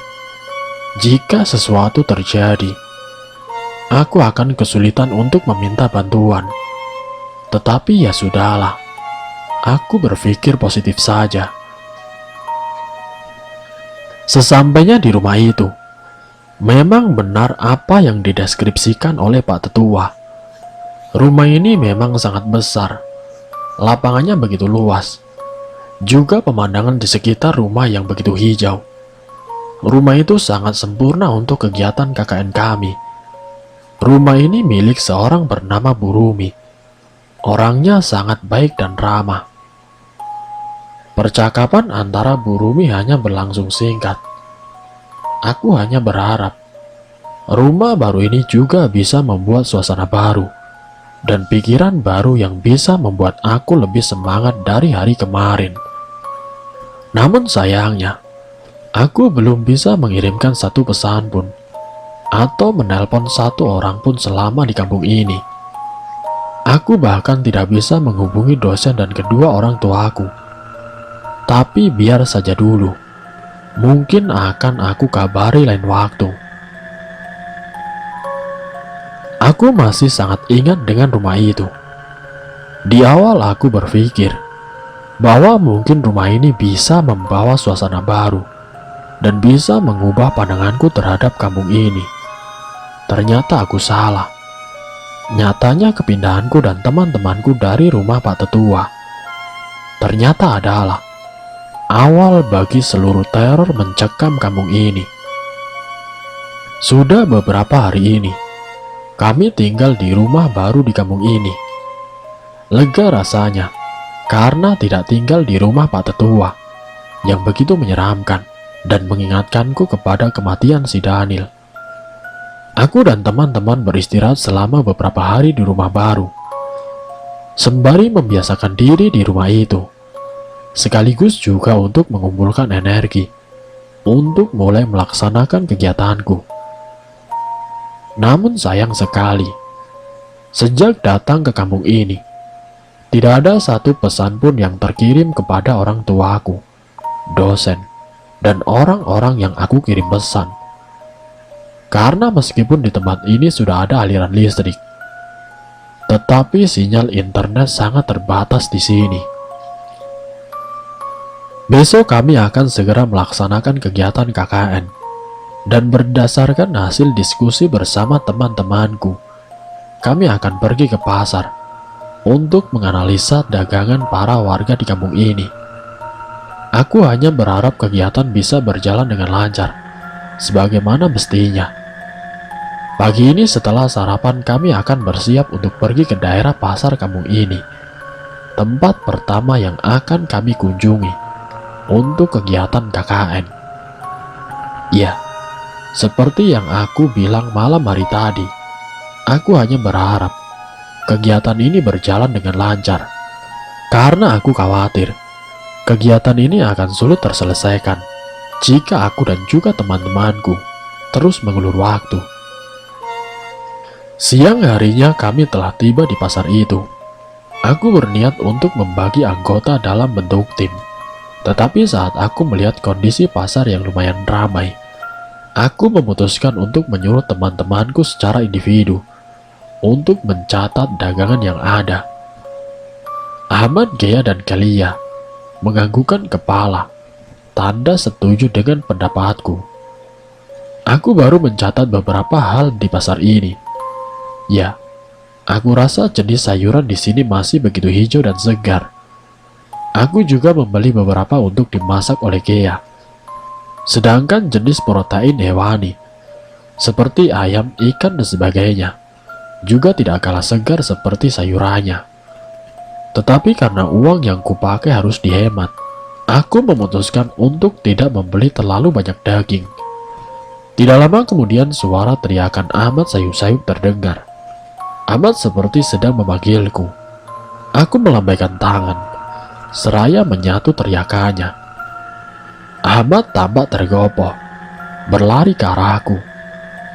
A: jika sesuatu terjadi, aku akan kesulitan untuk meminta bantuan. Tetapi ya sudahlah, aku berpikir positif saja. Sesampainya di rumah itu, memang benar apa yang dideskripsikan oleh Pak Tetua. Rumah ini memang sangat besar, lapangannya begitu luas. Juga pemandangan di sekitar rumah yang begitu hijau. Rumah itu sangat sempurna untuk kegiatan KKN kami. Rumah ini milik seorang bernama Bu Rumi. Orangnya sangat baik dan ramah. Percakapan antara Bu Rumi hanya berlangsung singkat. Aku hanya berharap rumah baru ini juga bisa membuat suasana baru dan pikiran baru yang bisa membuat aku lebih semangat dari hari kemarin. Namun sayangnya, aku belum bisa mengirimkan satu pesan pun atau menelpon satu orang pun selama di kampung ini. Aku bahkan tidak bisa menghubungi dosen dan kedua orang tuaku. Tapi biar saja dulu. Mungkin akan aku kabari lain waktu. Aku masih sangat ingat dengan rumah itu. Di awal aku berpikir bahwa mungkin rumah ini bisa membawa suasana baru dan bisa mengubah pandanganku terhadap kampung ini. Ternyata aku salah. Nyatanya kepindahanku dan teman-temanku dari rumah Pak Tetua ternyata adalah awal bagi seluruh teror mencekam kampung ini. Sudah beberapa hari ini kami tinggal di rumah baru di kampung ini. Lega rasanya karena tidak tinggal di rumah Pak Tetua yang begitu menyeramkan dan mengingatkanku kepada kematian si Daniel. Aku dan teman-teman beristirahat selama beberapa hari di rumah baru, sembari membiasakan diri di rumah itu, sekaligus juga untuk mengumpulkan energi untuk mulai melaksanakan kegiatanku. Namun sayang sekali, sejak datang ke kampung ini, tidak ada satu pesan pun yang terkirim kepada orang tuaku, dosen, dan orang-orang yang aku kirim pesan. Karena meskipun di tempat ini sudah ada aliran listrik, tetapi sinyal internet sangat terbatas di sini. Besok kami akan segera melaksanakan kegiatan KKN, dan berdasarkan hasil diskusi bersama teman-temanku, kami akan pergi ke pasar untuk menganalisa dagangan para warga di kampung ini. Aku hanya berharap kegiatan bisa berjalan dengan lancar, sebagaimana mestinya. Pagi ini setelah sarapan kami akan bersiap untuk pergi ke daerah pasar kampung ini, tempat pertama yang akan kami kunjungi untuk kegiatan KKN. Ya, seperti yang aku bilang malam hari tadi, aku hanya berharap kegiatan ini berjalan dengan lancar, karena aku khawatir kegiatan ini akan sulit terselesaikan jika aku dan juga teman-temanku terus mengulur waktu. Siang harinya kami telah tiba di pasar itu. Aku berniat untuk membagi anggota dalam bentuk tim. Tetapi saat aku melihat kondisi pasar yang lumayan ramai, aku memutuskan untuk menyuruh teman-temanku secara individu untuk mencatat dagangan yang ada. Ahmad, Gea, dan Kelia menganggukkan kepala, tanda setuju dengan pendapatku. Aku baru mencatat beberapa hal di pasar ini. Ya, aku rasa jenis sayuran di sini masih begitu hijau dan segar. Aku juga membeli beberapa untuk dimasak oleh Gea. Sedangkan jenis protein hewani, seperti ayam, ikan, dan sebagainya, juga tidak kalah segar seperti sayurannya. Tetapi karena uang yang kupakai harus dihemat, aku memutuskan untuk tidak membeli terlalu banyak daging. Tidak lama kemudian suara teriakan Ahmad sayup-sayup terdengar. Ahmad seperti sedang memanggilku. Aku melambaikan tangan, seraya menyatu teriakannya. Ahmad tampak tergopoh, berlari ke arahku,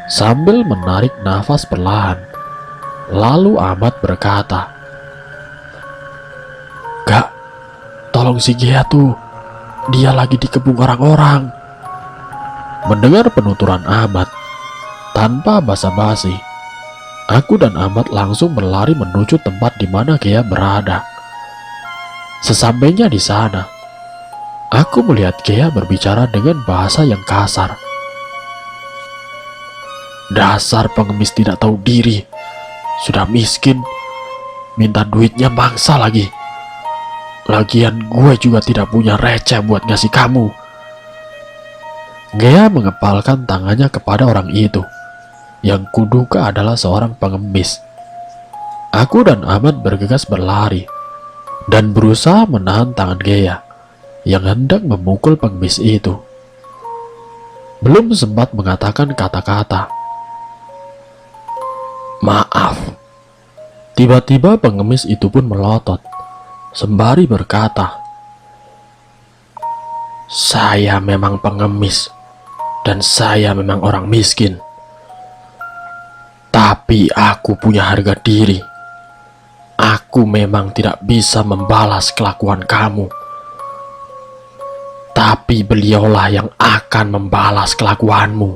A: sambil menarik nafas perlahan. Lalu Ahmad berkata, "Kak, tolong si Gea tuh, dia lagi dikepung orang-orang." Mendengar penuturan Ahmad, tanpa basa-basi, aku dan Ahmad langsung berlari menuju tempat di mana Gea berada. Sesampainya di sana, aku melihat Gea berbicara dengan bahasa yang kasar. "Dasar pengemis tidak tahu diri, sudah miskin, minta duitnya mangsa lagi. Lagian gue juga tidak punya receh buat ngasih kamu." Gea mengepalkan tangannya kepada orang itu, yang kuduga adalah seorang pengemis. Aku dan Ahmad bergegas berlari, dan berusaha menahan tangan Gea, yang hendak memukul pengemis itu. Belum sempat mengatakan kata-kata, "Maaf," tiba-tiba pengemis itu pun melotot, sembari berkata, "Saya memang pengemis, dan saya memang orang miskin. Tapi aku punya harga diri. Aku memang tidak bisa membalas kelakuan kamu. Tapi beliaulah yang akan membalas kelakuanmu.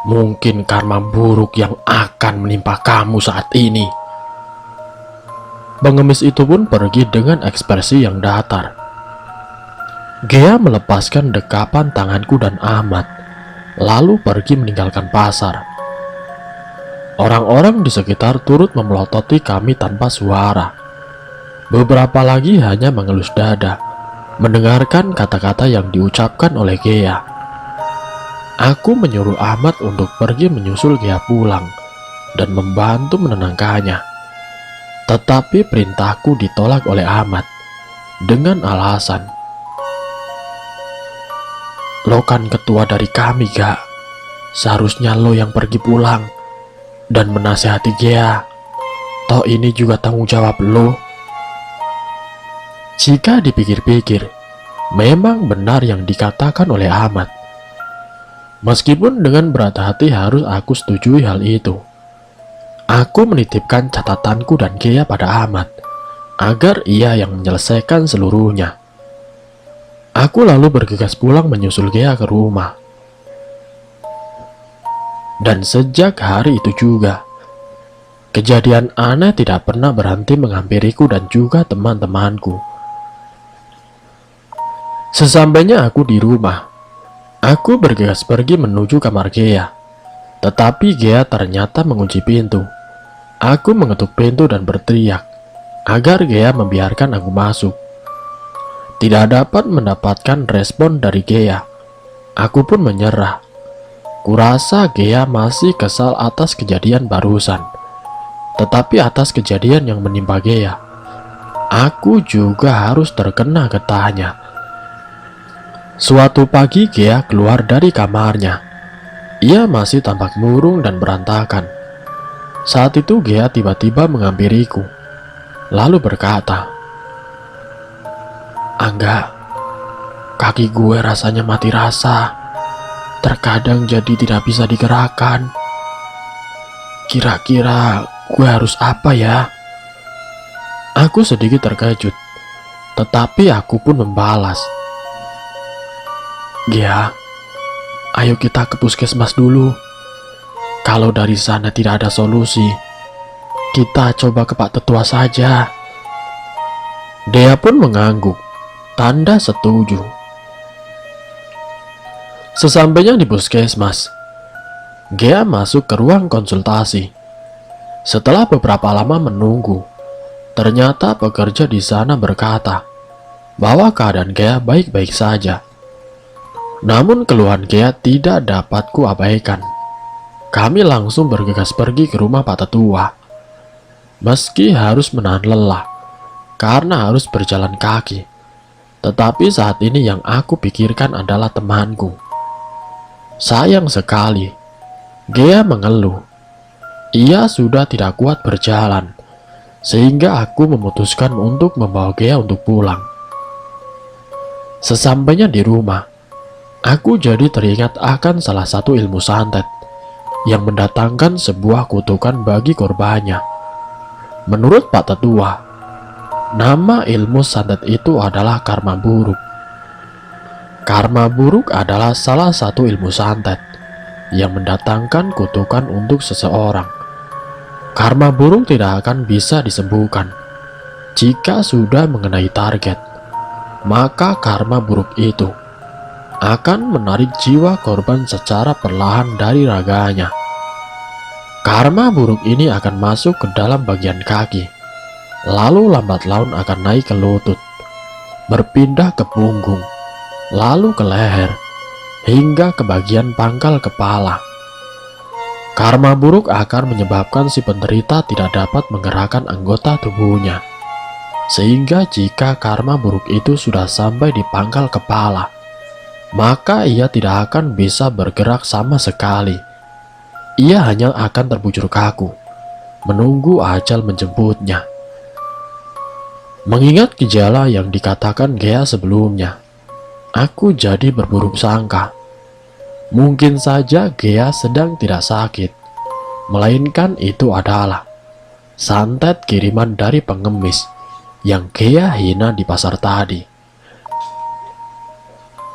A: Mungkin karma buruk yang akan menimpa kamu saat ini." Pengemis itu pun pergi dengan ekspresi yang datar. Gea melepaskan dekapan tanganku dan Ahmad, lalu pergi meninggalkan pasar. Orang-orang di sekitar turut memelototi kami tanpa suara. Beberapa lagi hanya mengelus dada, mendengarkan kata-kata yang diucapkan oleh Gea. Aku menyuruh Ahmad untuk pergi menyusul Gea pulang dan membantu menenangkannya. Tetapi perintahku ditolak oleh Ahmad dengan alasan, "Lo kan ketua dari kami, Gak. Seharusnya lo yang pergi pulang dan menasihati Gea. Toh ini juga tanggung jawab lo." Jika dipikir-pikir, memang benar yang dikatakan oleh Ahmad. Meskipun dengan berat hati harus aku setujui hal itu. Aku menitipkan catatanku dan Gea pada Ahmad, agar ia yang menyelesaikan seluruhnya. Aku lalu bergegas pulang menyusul Gea ke rumah. Dan sejak hari itu juga, kejadian aneh tidak pernah berhenti menghampiriku dan juga teman-temanku. Sesampainya aku di rumah, aku bergegas pergi menuju kamar Gea. Tetapi Gea ternyata mengunci pintu. Aku mengetuk pintu dan berteriak agar Gea membiarkan aku masuk. Tidak dapat mendapatkan respon dari Gea. Aku pun menyerah. Kurasa Gea masih kesal atas kejadian barusan. Tetapi atas kejadian yang menimpa Gea, aku juga harus terkena getahnya. Suatu pagi Gea keluar dari kamarnya. Ia masih tampak murung dan berantakan. Saat itu Gea tiba-tiba menghampiriku, lalu berkata, "Angga, kaki gue rasanya mati rasa. Terkadang jadi tidak bisa digerakkan. Kira-kira gue harus apa ya?" Aku sedikit terkejut, tetapi aku pun membalas, "Gea, ayo kita ke puskesmas dulu. Kalau dari sana tidak ada solusi, kita coba ke Pak Tetua saja." Dia pun mengangguk, tanda setuju. Sesampainya di puskesmas, Gea masuk ke ruang konsultasi. Setelah beberapa lama menunggu, ternyata pekerja di sana berkata bahwa keadaan Gea baik-baik saja. Namun keluhan Gea tidak dapat kuabaikan. Kami langsung bergegas pergi ke rumah Pak Tetua. Meski harus menahan lelah karena harus berjalan kaki, tetapi saat ini yang aku pikirkan adalah temanku. Sayang sekali, Gea mengeluh. Ia sudah tidak kuat berjalan, sehingga aku memutuskan untuk membawa Gea untuk pulang. Sesampainya di rumah, aku jadi teringat akan salah satu ilmu santet yang mendatangkan sebuah kutukan bagi korbannya. Menurut Pak Tetua, nama ilmu santet itu adalah karma buruk. Karma buruk adalah salah satu ilmu santet yang mendatangkan kutukan untuk seseorang. Karma buruk tidak akan bisa disembuhkan. Jika sudah mengenai target, maka karma buruk itu akan menarik jiwa korban secara perlahan dari raganya. Karma buruk ini akan masuk ke dalam bagian kaki, lalu lambat laun akan naik ke lutut, berpindah ke punggung, lalu ke leher, hingga ke bagian pangkal kepala. Karma buruk akan menyebabkan si penderita tidak dapat menggerakkan anggota tubuhnya, sehingga jika karma buruk itu sudah sampai di pangkal kepala, maka ia tidak akan bisa bergerak sama sekali. Ia hanya akan terbujur kaku, menunggu ajal menjemputnya. Mengingat gejala yang dikatakan Gea sebelumnya, aku jadi berburuk sangka. Mungkin saja Gea sedang tidak sakit, melainkan itu adalah santet kiriman dari pengemis yang Gea hina di pasar tadi.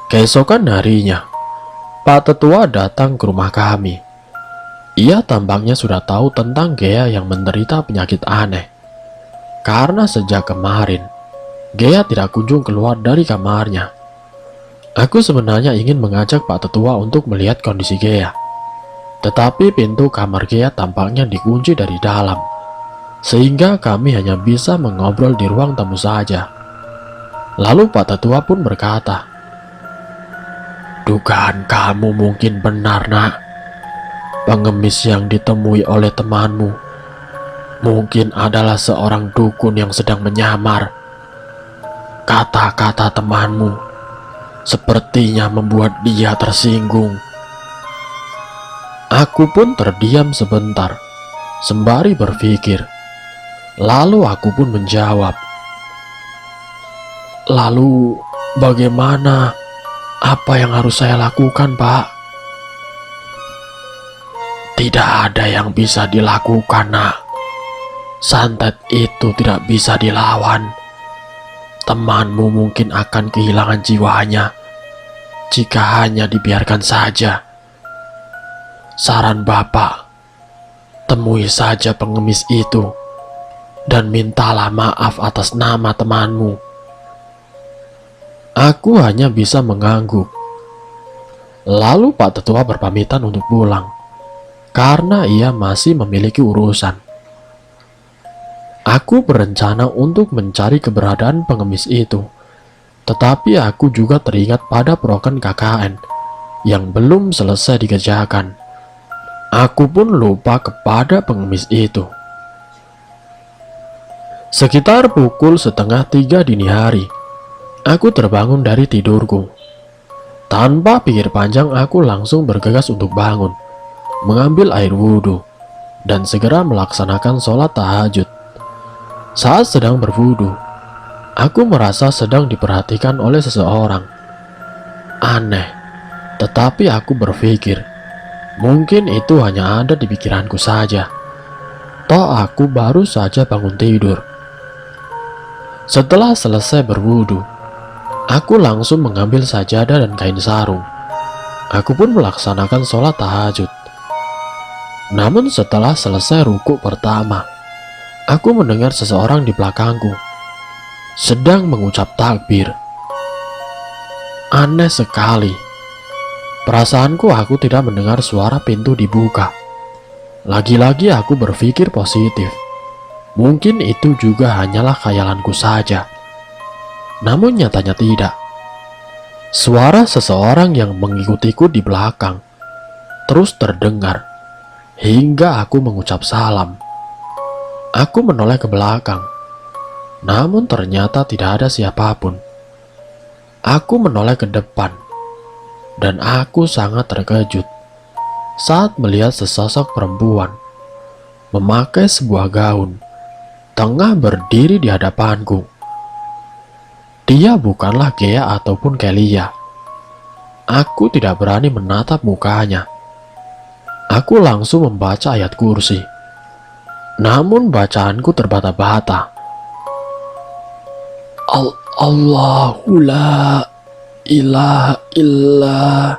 A: Keesokan harinya, Pak Tetua datang ke rumah kami. Ia tampaknya sudah tahu tentang Gea yang menderita penyakit aneh. Karena sejak kemarin, Gea tidak kunjung keluar dari kamarnya. Aku sebenarnya ingin mengajak Pak Tetua untuk melihat kondisi Gea. Tetapi pintu kamar Gea tampaknya dikunci dari dalam, sehingga kami hanya bisa mengobrol di ruang tamu saja. Lalu Pak Tetua pun berkata, "Dugaan kamu mungkin benar, Nak. Pengemis yang ditemui oleh temanmu mungkin adalah seorang dukun yang sedang menyamar. Kata-kata temanmu sepertinya membuat dia tersinggung." Aku pun terdiam sebentar, sembari berpikir. Lalu aku pun menjawab, "Lalu bagaimana? Apa yang harus saya lakukan, Pak?" "Tidak ada yang bisa dilakukan, Nak. Santet itu tidak bisa dilawan. Temanmu mungkin akan kehilangan jiwanya jika hanya dibiarkan saja. Saran Bapak, temui saja pengemis itu dan mintalah maaf atas nama temanmu." Aku hanya bisa mengangguk. Lalu Pak Tetua berpamitan untuk pulang, karena ia masih memiliki urusan. Aku berencana untuk mencari keberadaan pengemis itu, Tetapi aku juga teringat pada proken KKN yang belum selesai dikerjakan. Aku pun lupa kepada pengemis itu. Sekitar pukul 2:30 dini hari, aku terbangun dari tidurku. Tanpa pikir panjang, aku langsung bergegas untuk bangun, mengambil air wudhu, dan segera melaksanakan sholat tahajud. Saat sedang berwudhu, aku merasa sedang diperhatikan oleh seseorang. Aneh, tetapi aku berpikir, mungkin itu hanya ada di pikiranku saja. Toh aku baru saja bangun tidur. Setelah selesai berwudhu, aku langsung mengambil sajadah dan kain sarung. Aku pun melaksanakan sholat tahajud. Namun setelah selesai ruku pertama, aku mendengar seseorang di belakangku sedang mengucap takbir. Aneh sekali. Perasaanku aku tidak mendengar suara pintu dibuka. Lagi-lagi aku berpikir positif. Mungkin itu juga hanyalah khayalanku saja. Namun nyatanya tidak. Suara seseorang yang mengikutiku di belakang terus terdengar hingga aku mengucap salam. Aku menoleh ke belakang, namun ternyata tidak ada siapapun. Aku menoleh ke depan, dan aku sangat terkejut saat melihat sesosok perempuan memakai sebuah gaun tengah berdiri di hadapanku. Dia bukanlah Gea ataupun Kelia. Aku tidak berani menatap mukanya. Aku langsung membaca ayat kursi. Namun bacaanku terbata-bata. Allahu la ilaha illa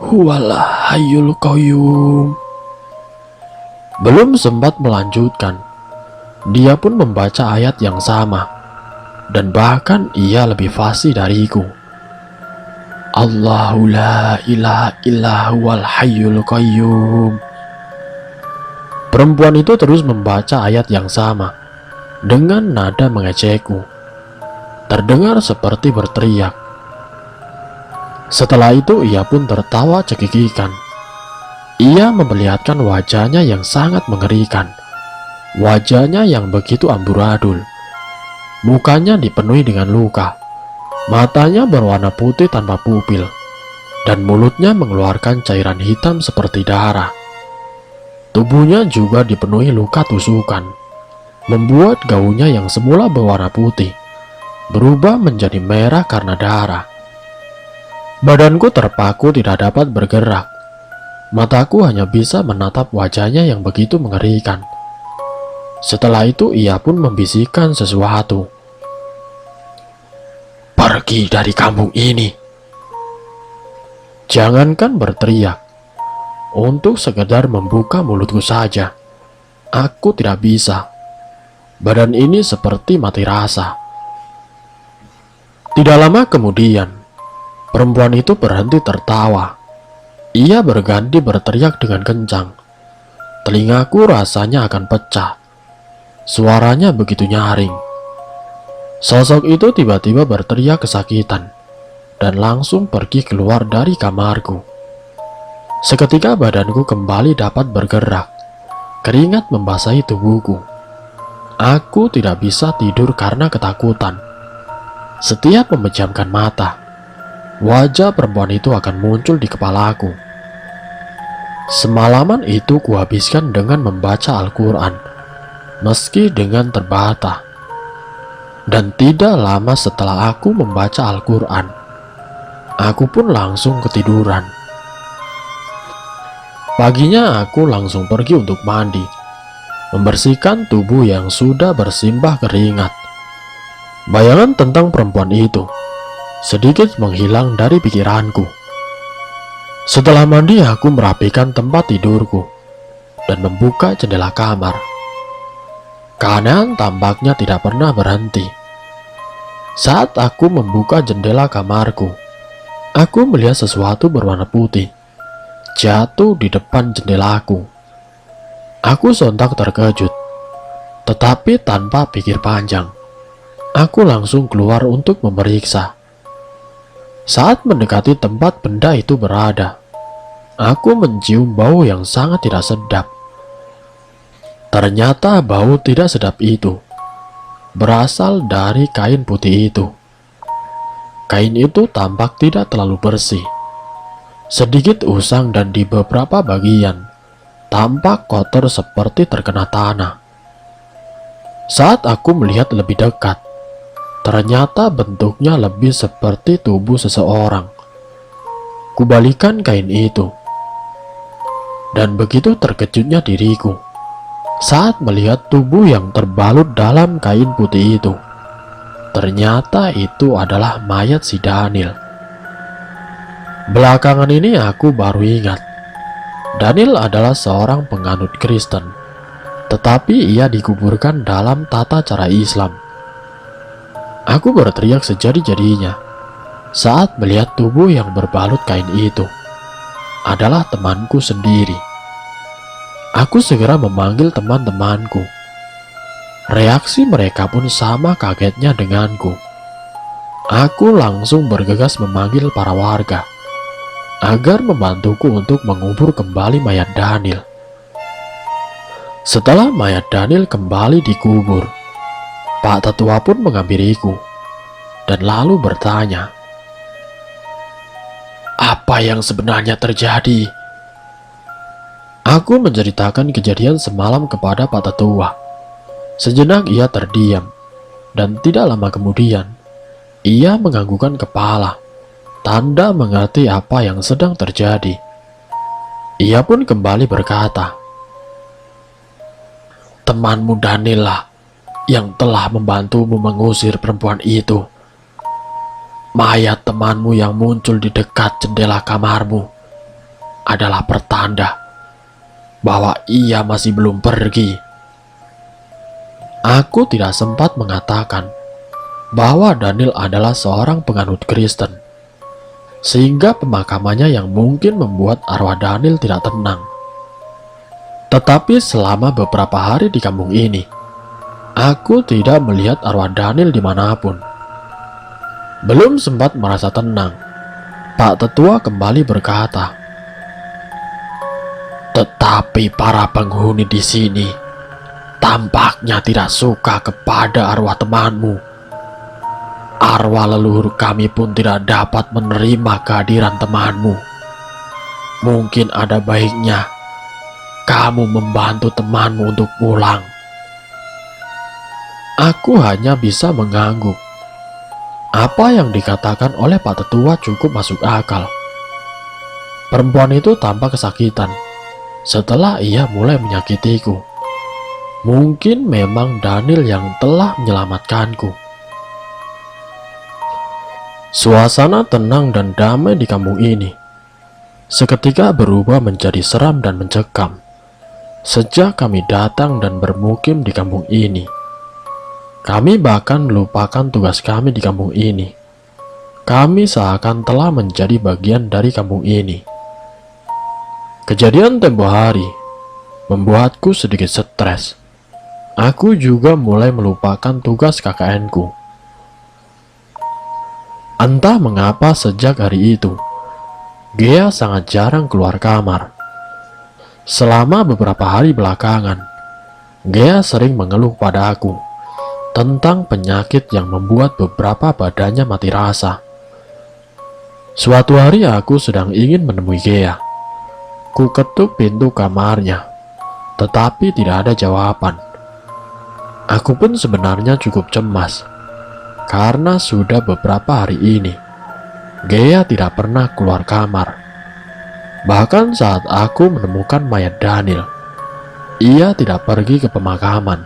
A: huwal hayyul qayyum. Belum sempat melanjutkan, dia pun membaca ayat yang sama, dan bahkan ia lebih fasih dariku. Allahu la ilaha illa huwal hayyul qayyum. Perempuan itu terus membaca ayat yang sama dengan nada mengejekku. Terdengar seperti berteriak. Setelah itu ia pun tertawa cekikikan. Ia memperlihatkan wajahnya yang sangat mengerikan. Wajahnya yang begitu amburadul. Mukanya dipenuhi dengan luka. Matanya berwarna putih tanpa pupil, dan mulutnya mengeluarkan cairan hitam seperti darah. Tubuhnya juga dipenuhi luka tusukan, membuat gaunnya yang semula berwarna putih berubah menjadi merah karena darah. Badanku terpaku tidak dapat bergerak. Mataku hanya bisa menatap wajahnya yang begitu mengerikan. Setelah itu ia pun membisikkan sesuatu. Pergi dari kampung ini. Jangankan berteriak, untuk sekedar membuka mulutku saja, aku tidak bisa. Badan ini seperti mati rasa. Tidak lama kemudian, perempuan itu berhenti tertawa. Ia berganti berteriak dengan kencang. Telingaku rasanya akan pecah. Suaranya begitu nyaring. Sosok itu tiba-tiba berteriak kesakitan dan langsung pergi keluar dari kamarku. Seketika badanku kembali dapat bergerak. Keringat membasahi tubuhku. Aku tidak bisa tidur karena ketakutan. Setiap memejamkan mata, wajah perempuan itu akan muncul di kepalaku. Semalaman itu kuhabiskan dengan membaca Al-Quran, meski dengan terbata. Dan tidak lama setelah aku membaca Al-Quran, aku pun langsung ketiduran. Paginya aku langsung pergi untuk mandi, membersihkan tubuh yang sudah bersimbah keringat. Bayangan tentang perempuan itu sedikit menghilang dari pikiranku. Setelah mandi, aku merapikan tempat tidurku dan membuka jendela kamar. Keanehan tampaknya tidak pernah berhenti. Saat aku membuka jendela kamarku, aku melihat sesuatu berwarna putih jatuh di depan jendelaku. Aku sontak terkejut, tetapi tanpa pikir panjang, aku langsung keluar untuk memeriksa. Saat mendekati tempat benda itu berada, aku mencium bau yang sangat tidak sedap. Ternyata bau tidak sedap itu berasal dari kain putih itu. Kain itu tampak tidak terlalu bersih, sedikit usang, dan di beberapa bagian tampak kotor seperti terkena tanah. Saat aku melihat lebih dekat, ternyata bentuknya lebih seperti tubuh seseorang. Kubalikan kain itu, dan begitu terkejutnya diriku saat melihat tubuh yang terbalut dalam kain putih itu. Ternyata itu adalah mayat si Daniel. Belakangan ini aku baru ingat, Daniel adalah seorang penganut Kristen, tetapi ia dikuburkan dalam tata cara Islam. Aku berteriak sejadi-jadinya saat melihat tubuh yang berbalut kain itu adalah temanku sendiri. Aku segera memanggil teman-temanku. Reaksi mereka pun sama kagetnya denganku. Aku langsung bergegas memanggil para warga agar membantuku untuk mengubur kembali mayat Daniel. Setelah mayat Daniel kembali dikubur, Pak Tetua pun menghampiriku dan lalu bertanya, "Apa yang sebenarnya terjadi?" Aku menceritakan kejadian semalam kepada Pak Tetua. Sejenak ia terdiam, dan tidak lama kemudian ia menganggukkan kepala, tanda mengerti apa yang sedang terjadi. Ia pun kembali berkata, "Temanmu Daniel lah yang telah membantumu mengusir perempuan itu. Mayat temanmu yang muncul di dekat jendela kamarmu adalah pertanda bahwa ia masih belum pergi." Aku tidak sempat mengatakan bahwa Daniel adalah seorang penganut Kristen, sehingga pemakamannya yang mungkin membuat arwah Daniel tidak tenang. Tetapi selama beberapa hari di kampung ini, aku tidak melihat arwah Daniel dimanapun. Belum sempat merasa tenang, Pak Tetua kembali berkata, "Tetapi para penghuni di sini tampaknya tidak suka kepada arwah temanmu. Arwah leluhur kami pun tidak dapat menerima kehadiran temanmu. Mungkin ada baiknya kamu membantu temanmu untuk pulang." Aku hanya bisa mengangguk. Apa yang dikatakan oleh Pak Tetua cukup masuk akal. Perempuan itu tampak kesakitan setelah ia mulai menyakitiku. Mungkin memang Daniel yang telah menyelamatkanku. Suasana tenang dan damai di kampung ini seketika berubah menjadi seram dan mencekam sejak kami datang dan bermukim di kampung ini. Kami bahkan melupakan tugas kami di kampung ini. Kami seakan telah menjadi bagian dari kampung ini. Kejadian tempo hari membuatku sedikit stres. Aku juga mulai melupakan tugas KKN-ku. Entah mengapa sejak hari itu, Gea sangat jarang keluar kamar. Selama beberapa hari belakangan, Gea sering mengeluh pada aku tentang penyakit yang membuat beberapa badannya mati rasa. Suatu hari aku sedang ingin menemui Gea. Ku ketuk pintu kamarnya, tetapi tidak ada jawaban. Aku pun sebenarnya cukup cemas, karena sudah beberapa hari ini Gea tidak pernah keluar kamar. Bahkan saat aku menemukan mayat Daniel, ia tidak pergi ke pemakaman.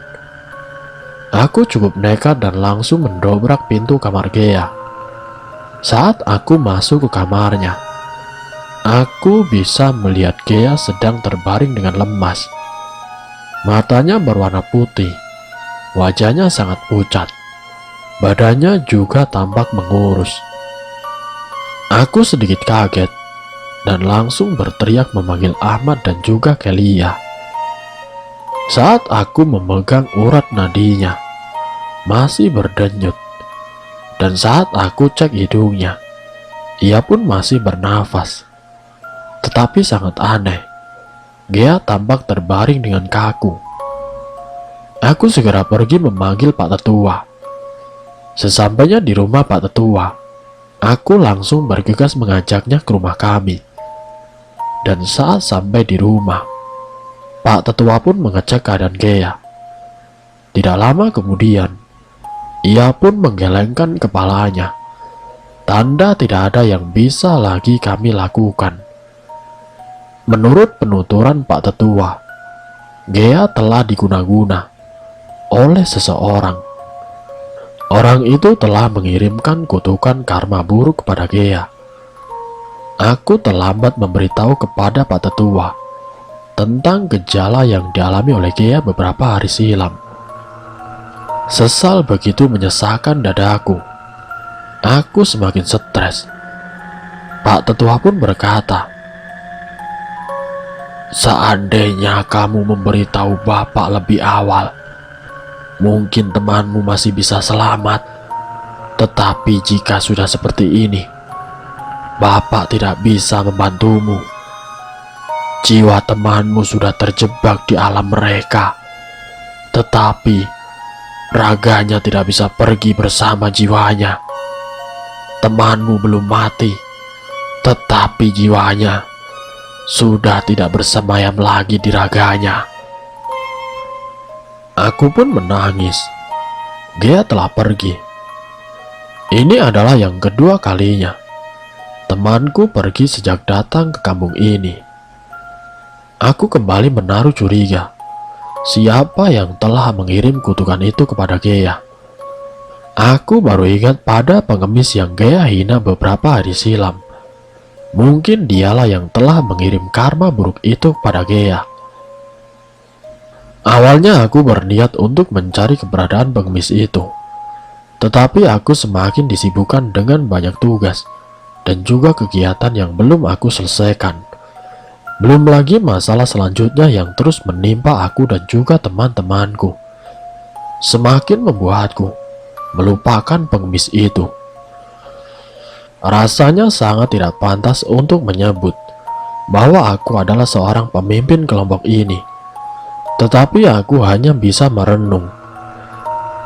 A: Aku cukup nekat dan langsung mendobrak pintu kamar Gea. Saat aku masuk ke kamarnya, aku bisa melihat Gea sedang terbaring dengan lemas. Matanya berwarna putih, wajahnya sangat pucat, badannya juga tampak mengurus. Aku sedikit kaget dan langsung berteriak memanggil Ahmad dan juga Kelia. Saat aku memegang urat nadinya, masih berdenyut, dan saat aku cek hidungnya, Ia pun masih bernafas. Tetapi sangat aneh, Gea tampak terbaring dengan kaku. Aku segera pergi memanggil Pak Tetua. Sesampainya di rumah Pak Tetua, aku langsung bergegas mengajaknya ke rumah kami. Dan saat sampai di rumah, Pak Tetua pun mengecek keadaan Gea. Tidak lama kemudian, ia pun menggelengkan kepalanya. Tanda tidak ada yang bisa lagi kami lakukan. Menurut penuturan Pak Tetua, Gea telah diguna-guna oleh seseorang. Orang itu telah mengirimkan kutukan karma buruk kepada Gea. Aku terlambat memberitahu kepada Pak Tetua tentang gejala yang dialami oleh Gea beberapa hari silam. Sesal begitu menyesakan dadaku. Aku semakin stres. Pak Tetua pun berkata, "Seandainya kamu memberitahu Bapak lebih awal, mungkin temanmu masih bisa selamat. Tetapi jika sudah seperti ini, Bapak tidak bisa membantumu. Jiwa temanmu sudah terjebak di alam mereka, tetapi raganya tidak bisa pergi bersama jiwanya. Temanmu belum mati, tetapi jiwanya sudah tidak bersemayam lagi di raganya." Aku pun menangis. Gea telah pergi. Ini adalah yang kedua kalinya temanku pergi sejak datang ke kampung ini. Aku kembali menaruh curiga. Siapa yang telah mengirim kutukan itu kepada Gea? Aku baru ingat pada pengemis yang Gea hina beberapa hari silam. Mungkin dialah yang telah mengirim karma buruk itu kepada Gea. Awalnya aku berniat untuk mencari keberadaan pengemis itu. Tetapi aku semakin disibukkan dengan banyak tugas dan juga kegiatan yang belum aku selesaikan. Belum lagi masalah selanjutnya yang terus menimpa aku dan juga teman-temanku. Semakin membuatku melupakan pengemis itu. Rasanya sangat tidak pantas untuk menyebut bahwa aku adalah seorang pemimpin kelompok ini. Tetapi aku hanya bisa merenung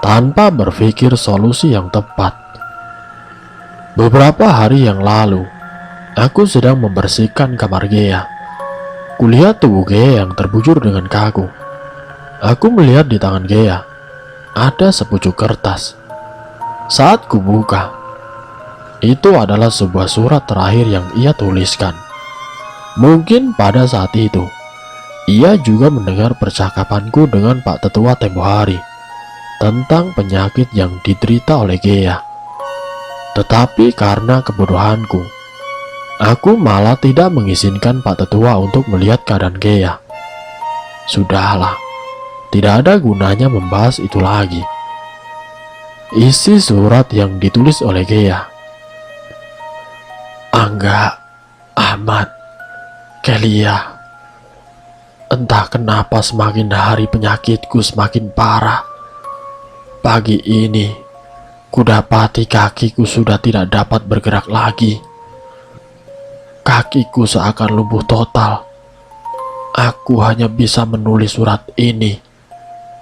A: tanpa berpikir solusi yang tepat. Beberapa hari yang lalu, aku sedang membersihkan kamar Gea. Kulihat tubuh Gea yang terbujur dengan kaku. Aku melihat di tangan Gea ada sepucuk kertas. Saat kubuka, itu adalah sebuah surat terakhir yang ia tuliskan. Mungkin pada saat itu, ia juga mendengar percakapanku dengan Pak Tetua tempo hari tentang penyakit yang diderita oleh Gea. Tetapi karena kebodohanku, aku malah tidak mengizinkan Pak Tetua untuk melihat keadaan Gea. Sudahlah, tidak ada gunanya membahas itu lagi. Isi surat yang ditulis oleh Gea: Angga, Ahmad, Kelia, entah kenapa semakin hari penyakitku semakin parah. Pagi ini, kudapati kakiku sudah tidak dapat bergerak lagi. Kakiku seakan lumpuh total. Aku hanya bisa menulis surat ini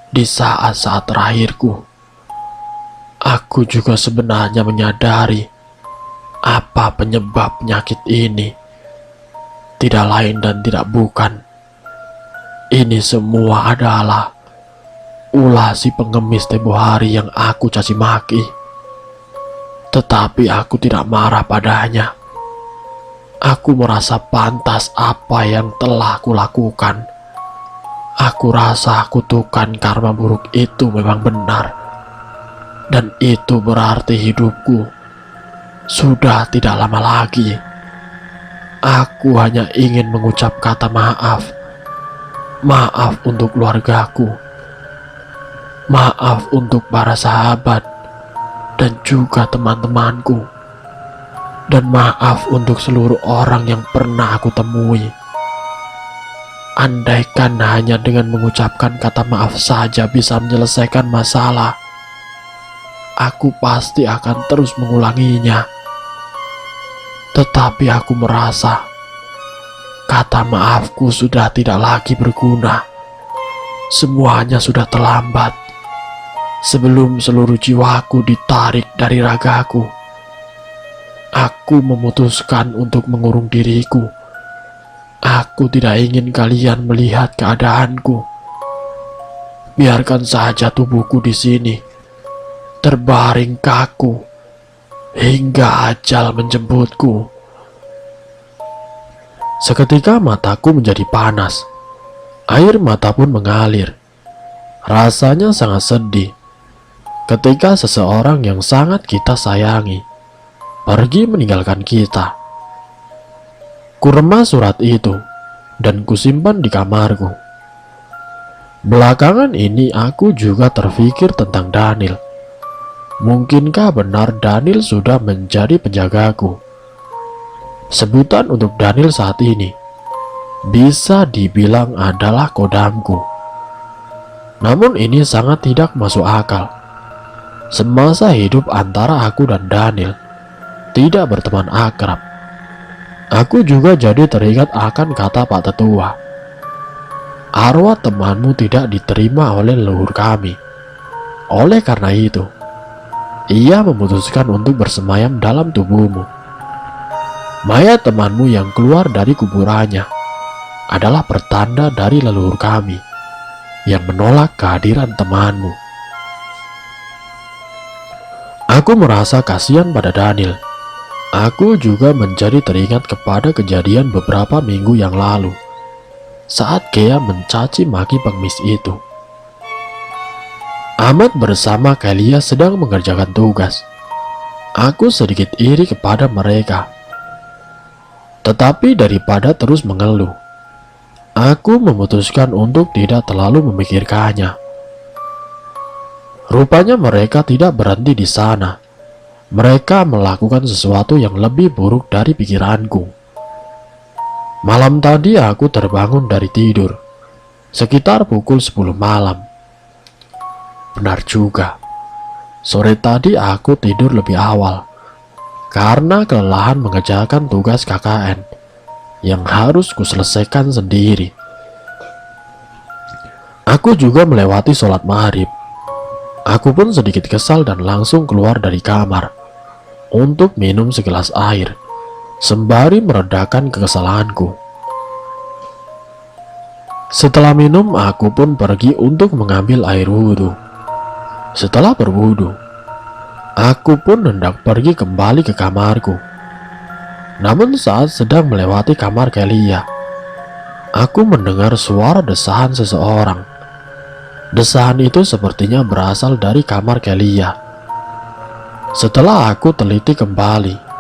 A: di saat-saat terakhirku. Aku juga sebenarnya menyadari apa penyebab penyakit ini. Tidak lain dan tidak bukan, ini semua adalah ulah si pengemis tempo hari yang aku caci maki. Tetapi aku tidak marah padanya. Aku merasa pantas apa yang telah kulakukan. Aku rasa kutukan karma buruk itu memang benar. Dan itu berarti hidupku sudah tidak lama lagi. Aku hanya ingin mengucap kata maaf. Maaf untuk keluargaku. Maaf untuk para sahabat dan juga teman-temanku. Dan maaf untuk seluruh orang yang pernah aku temui. Andaikan hanya dengan mengucapkan kata maaf saja bisa menyelesaikan masalah, aku pasti akan terus mengulanginya. Tetapi aku merasa kata maafku sudah tidak lagi berguna. Semuanya sudah terlambat. Sebelum seluruh jiwaku ditarik dari ragaku, aku memutuskan untuk mengurung diriku. Aku tidak ingin kalian melihat keadaanku. Biarkan saja tubuhku di sini, terbaring kaku, hingga ajal menjemputku. Seketika mataku menjadi panas. Air mata pun mengalir. Rasanya sangat sedih ketika seseorang yang sangat kita sayangi pergi meninggalkan kita. Kuremas surat itu dan kusimpan di kamarku. Belakangan ini aku juga terpikir tentang Daniel. Mungkinkah benar Daniel sudah menjadi penjagaku? Sebutan untuk Daniel saat ini bisa dibilang adalah kodamku. Namun ini sangat tidak masuk akal. Semasa hidup antara aku dan Daniel tidak berteman akrab. Aku juga jadi teringat akan kata Pak Tetua. Arwah temanmu tidak diterima oleh leluhur kami. Oleh karena itu, ia memutuskan untuk bersemayam dalam tubuhmu. Mayat temanmu yang keluar dari kuburannya adalah pertanda dari leluhur kami yang menolak kehadiran temanmu. Aku merasa kasihan pada Daniel. Aku juga menjadi teringat kepada kejadian beberapa minggu yang lalu saat Gea mencaci maki pengemis itu. Ahmad bersama Kelia sedang mengerjakan tugas. Aku sedikit iri kepada mereka. Tetapi daripada terus mengeluh, aku memutuskan untuk tidak terlalu memikirkannya. Rupanya mereka tidak berhenti di sana. Mereka melakukan sesuatu yang lebih buruk dari pikiranku. Malam tadi aku terbangun dari tidur sekitar pukul 10 malam. Benar juga, sore tadi aku tidur lebih awal karena kelelahan mengerjakan tugas KKN yang harus kuselesaikan sendiri. Aku juga melewati sholat maghrib. Aku pun sedikit kesal dan langsung keluar dari kamar untuk minum segelas air sembari meredakan kekesalanku. Setelah minum, aku pun pergi untuk mengambil air wudhu. Setelah berwudhu, aku pun hendak pergi kembali ke kamarku. Namun saat sedang melewati kamar Kelia, aku mendengar suara desahan seseorang. Desahan itu sepertinya berasal dari kamar Kelia. Setelah aku teliti kembali,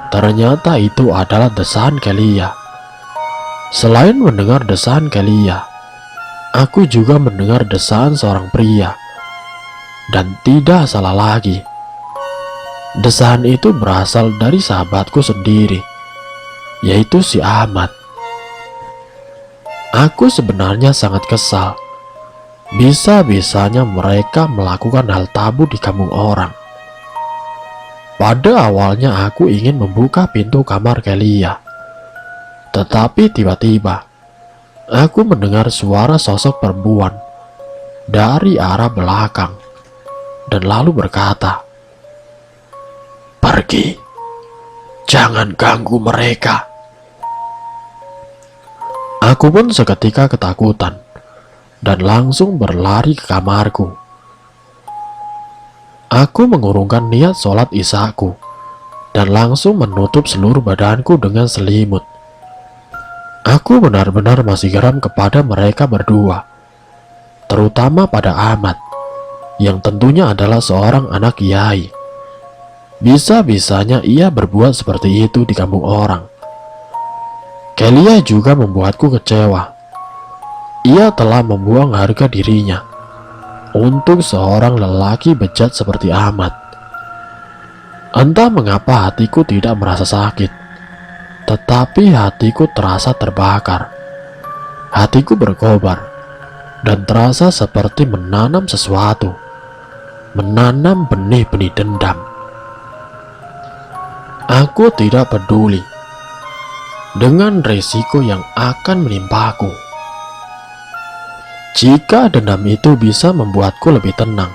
A: ternyata itu adalah desahan Kelia. Selain mendengar desahan Kelia, aku juga mendengar desahan seorang pria. Dan tidak salah lagi, desahan itu berasal dari sahabatku sendiri, yaitu si Ahmad. Aku sebenarnya sangat kesal. Bisa-bisanya mereka melakukan hal tabu di kampung orang. Pada awalnya aku ingin membuka pintu kamar Kelia. Tetapi tiba-tiba aku mendengar suara sosok perempuan dari arah belakang dan lalu berkata, "Pergi, jangan ganggu mereka." Aku pun seketika ketakutan dan langsung berlari ke kamarku. Aku mengurungkan niat sholat isyaku dan langsung menutup seluruh badanku dengan selimut. Aku benar-benar masih geram kepada mereka berdua, terutama pada Ahmad, yang tentunya adalah seorang anak kiai. Bisa-bisanya ia berbuat seperti itu di kampung orang. Kelia juga membuatku kecewa. Ia telah membuang harga dirinya untuk seorang lelaki bejat seperti Ahmad. Entah mengapa hatiku tidak merasa sakit, tetapi hatiku terasa terbakar. Hatiku berkobar dan terasa seperti menanam sesuatu, menanam benih-benih dendam. Aku tidak peduli dengan resiko yang akan menimpaku. Jika dendam itu bisa membuatku lebih tenang,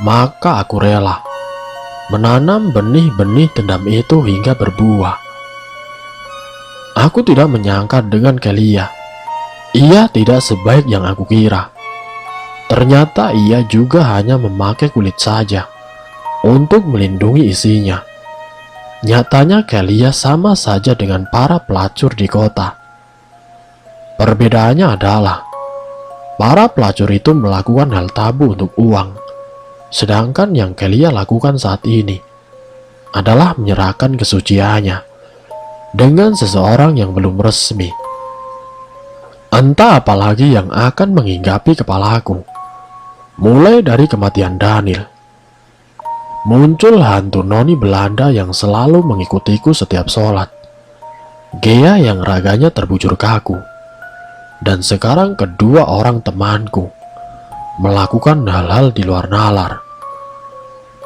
A: maka aku rela menanam benih-benih dendam itu hingga berbuah. Aku tidak menyangka dengan Kelia, ia tidak sebaik yang aku kira. Ternyata ia juga hanya memakai kulit saja untuk melindungi isinya. Nyatanya Kelia sama saja dengan para pelacur di kota. Perbedaannya adalah para pelacur itu melakukan hal tabu untuk uang, sedangkan yang Kelia lakukan saat ini adalah menyerahkan kesuciannya dengan seseorang yang belum resmi. Entah apalagi yang akan menghinggapi kepalaku. Mulai dari kematian Daniel, muncul hantu noni Belanda yang selalu mengikutiku setiap sholat, Gea yang raganya terbujur kaku, dan sekarang kedua orang temanku melakukan hal-hal di luar nalar.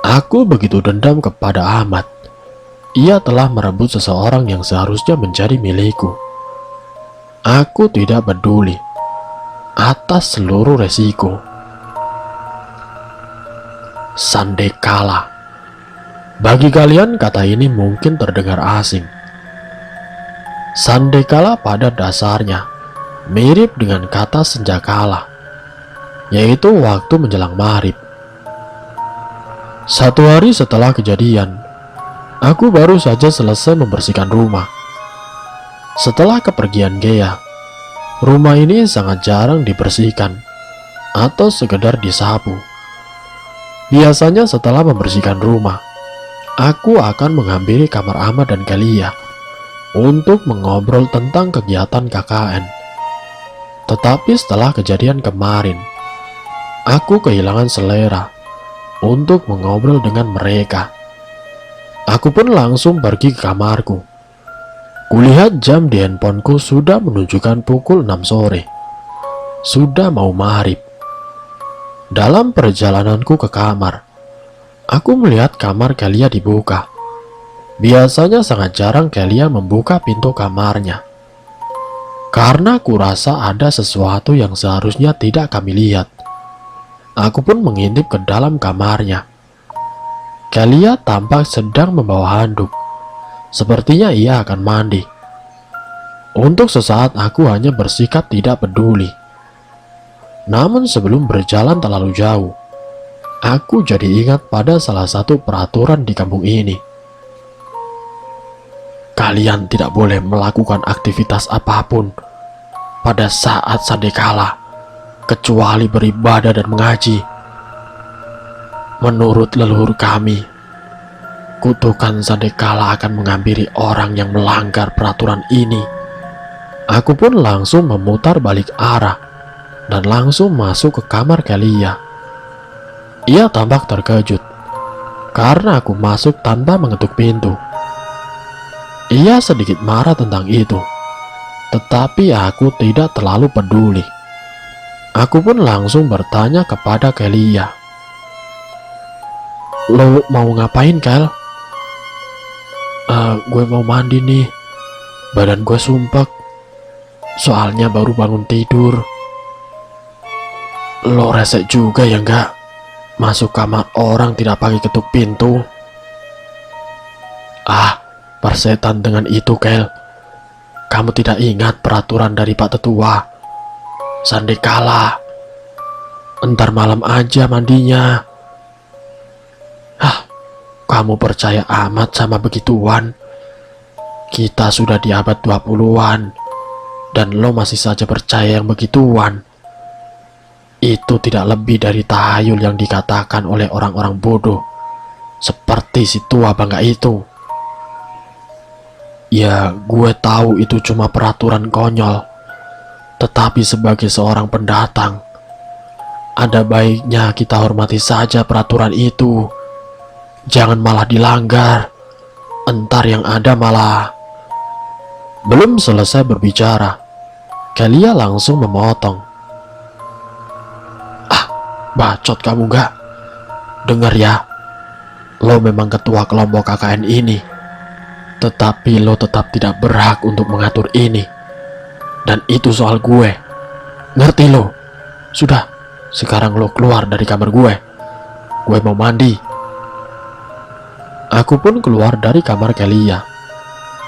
A: Aku begitu dendam kepada Ahmad. Ia telah merebut seseorang yang seharusnya menjadi milikku. Aku tidak peduli atas seluruh resiko. Sandekala. Bagi kalian kata ini mungkin terdengar asing. Sandekala pada dasarnya mirip dengan kata senjakala, yaitu waktu menjelang maghrib. Satu hari setelah kejadian, aku baru saja selesai membersihkan rumah. Setelah kepergian Gea, rumah ini sangat jarang dibersihkan atau sekedar disapu. Biasanya setelah membersihkan rumah, aku akan menghampiri kamar Ahmad dan Kelia untuk mengobrol tentang kegiatan KKN. Tetapi setelah kejadian kemarin, aku kehilangan selera untuk mengobrol dengan mereka. Aku pun langsung pergi ke kamarku. Kulihat jam di handphoneku sudah menunjukkan pukul 6 sore. Sudah mau maghrib. Dalam perjalananku ke kamar, aku melihat kamar Kelia dibuka. Biasanya sangat jarang Kelia membuka pintu kamarnya, karena kurasa ada sesuatu yang seharusnya tidak kami lihat. Aku pun mengintip ke dalam kamarnya. Kelia tampak sedang membawa handuk. Sepertinya ia akan mandi. Untuk sesaat aku hanya bersikap tidak peduli. Namun sebelum berjalan terlalu jauh, aku jadi ingat pada salah satu peraturan di kampung ini. Kalian tidak boleh melakukan aktivitas apapun pada saat sandekala, kecuali beribadah dan mengaji. Menurut leluhur kami, kutukan sandekala akan menghampiri orang yang melanggar peraturan ini. Aku pun langsung memutar balik arah dan langsung masuk ke kamar Kelia. Ia tampak terkejut karena aku masuk tanpa mengetuk pintu. Ia sedikit marah tentang itu, tetapi aku tidak terlalu peduli. Aku pun langsung bertanya kepada Kelia, "Lo mau ngapain, Kel?" Gue mau mandi nih. Badan gue sumpek. Soalnya baru bangun tidur." "Lo resek juga ya enggak? Masuk kamar orang tidak pakai ketuk pintu." "Ah, persetan dengan itu, Kel. Kamu tidak ingat peraturan dari Pak Tetua? Sandekala. Entar malam aja mandinya." Kamu percaya amat sama begituan? Kita sudah di abad 20-an, dan lo masih saja percaya yang begituan. Itu tidak lebih dari tahayul yang dikatakan oleh orang-orang bodoh, seperti si tua bangga itu. Ya, gue tahu itu cuma peraturan konyol, tetapi sebagai seorang pendatang, ada baiknya kita hormati saja peraturan itu. Jangan malah dilanggar. Entar yang ada malah... Belum selesai berbicara, Kelia langsung memotong. Bacot kamu gak? Dengar ya, lo memang ketua kelompok KKN ini. Tetapi lo tetap tidak berhak untuk mengatur ini. Dan itu soal gue. Ngerti lo? Sudah, sekarang lo keluar dari kamar gue. Gue mau mandi. Aku pun keluar dari kamar Kelia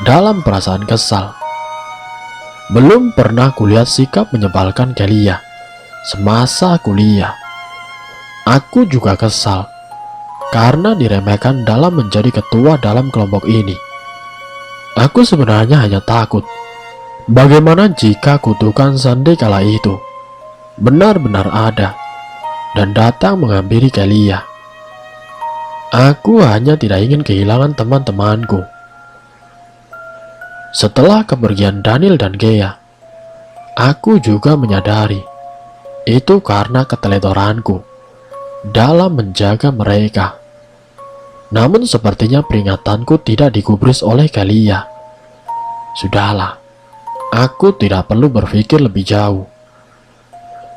A: dalam perasaan kesal. Belum pernah kulihat sikap menyebalkan Kelia semasa kuliah. Aku juga kesal karena diremehkan dalam menjadi ketua dalam kelompok ini. Aku sebenarnya hanya takut bagaimana jika kutukan Sunday kala itu benar-benar ada dan datang menghampiri Kelia. Aku hanya tidak ingin kehilangan teman-temanku. Setelah kepergian Daniel dan Gea, aku juga menyadari itu karena keteletoranku dalam menjaga mereka. Namun sepertinya peringatanku tidak digubris oleh Kelia. Sudahlah, aku tidak perlu berpikir lebih jauh.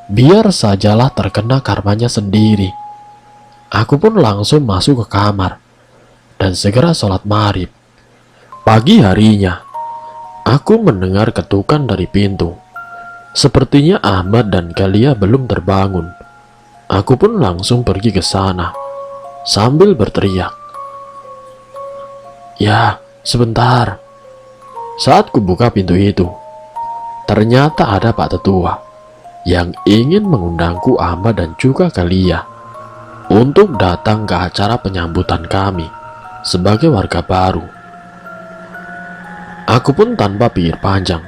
A: Biar sajalah terkena karmanya sendiri. Aku pun langsung masuk ke kamar dan segera sholat maghrib. Pagi harinya, aku mendengar ketukan dari pintu. Sepertinya Ahmad dan Kelia belum terbangun. Aku pun langsung pergi ke sana sambil berteriak, "Ya, sebentar." Saat kubuka pintu itu, ternyata ada Pak Tetua yang ingin mengundangku, Ahmad dan juga Kelia untuk datang ke acara penyambutan kami sebagai warga baru. Aku pun tanpa pikir panjang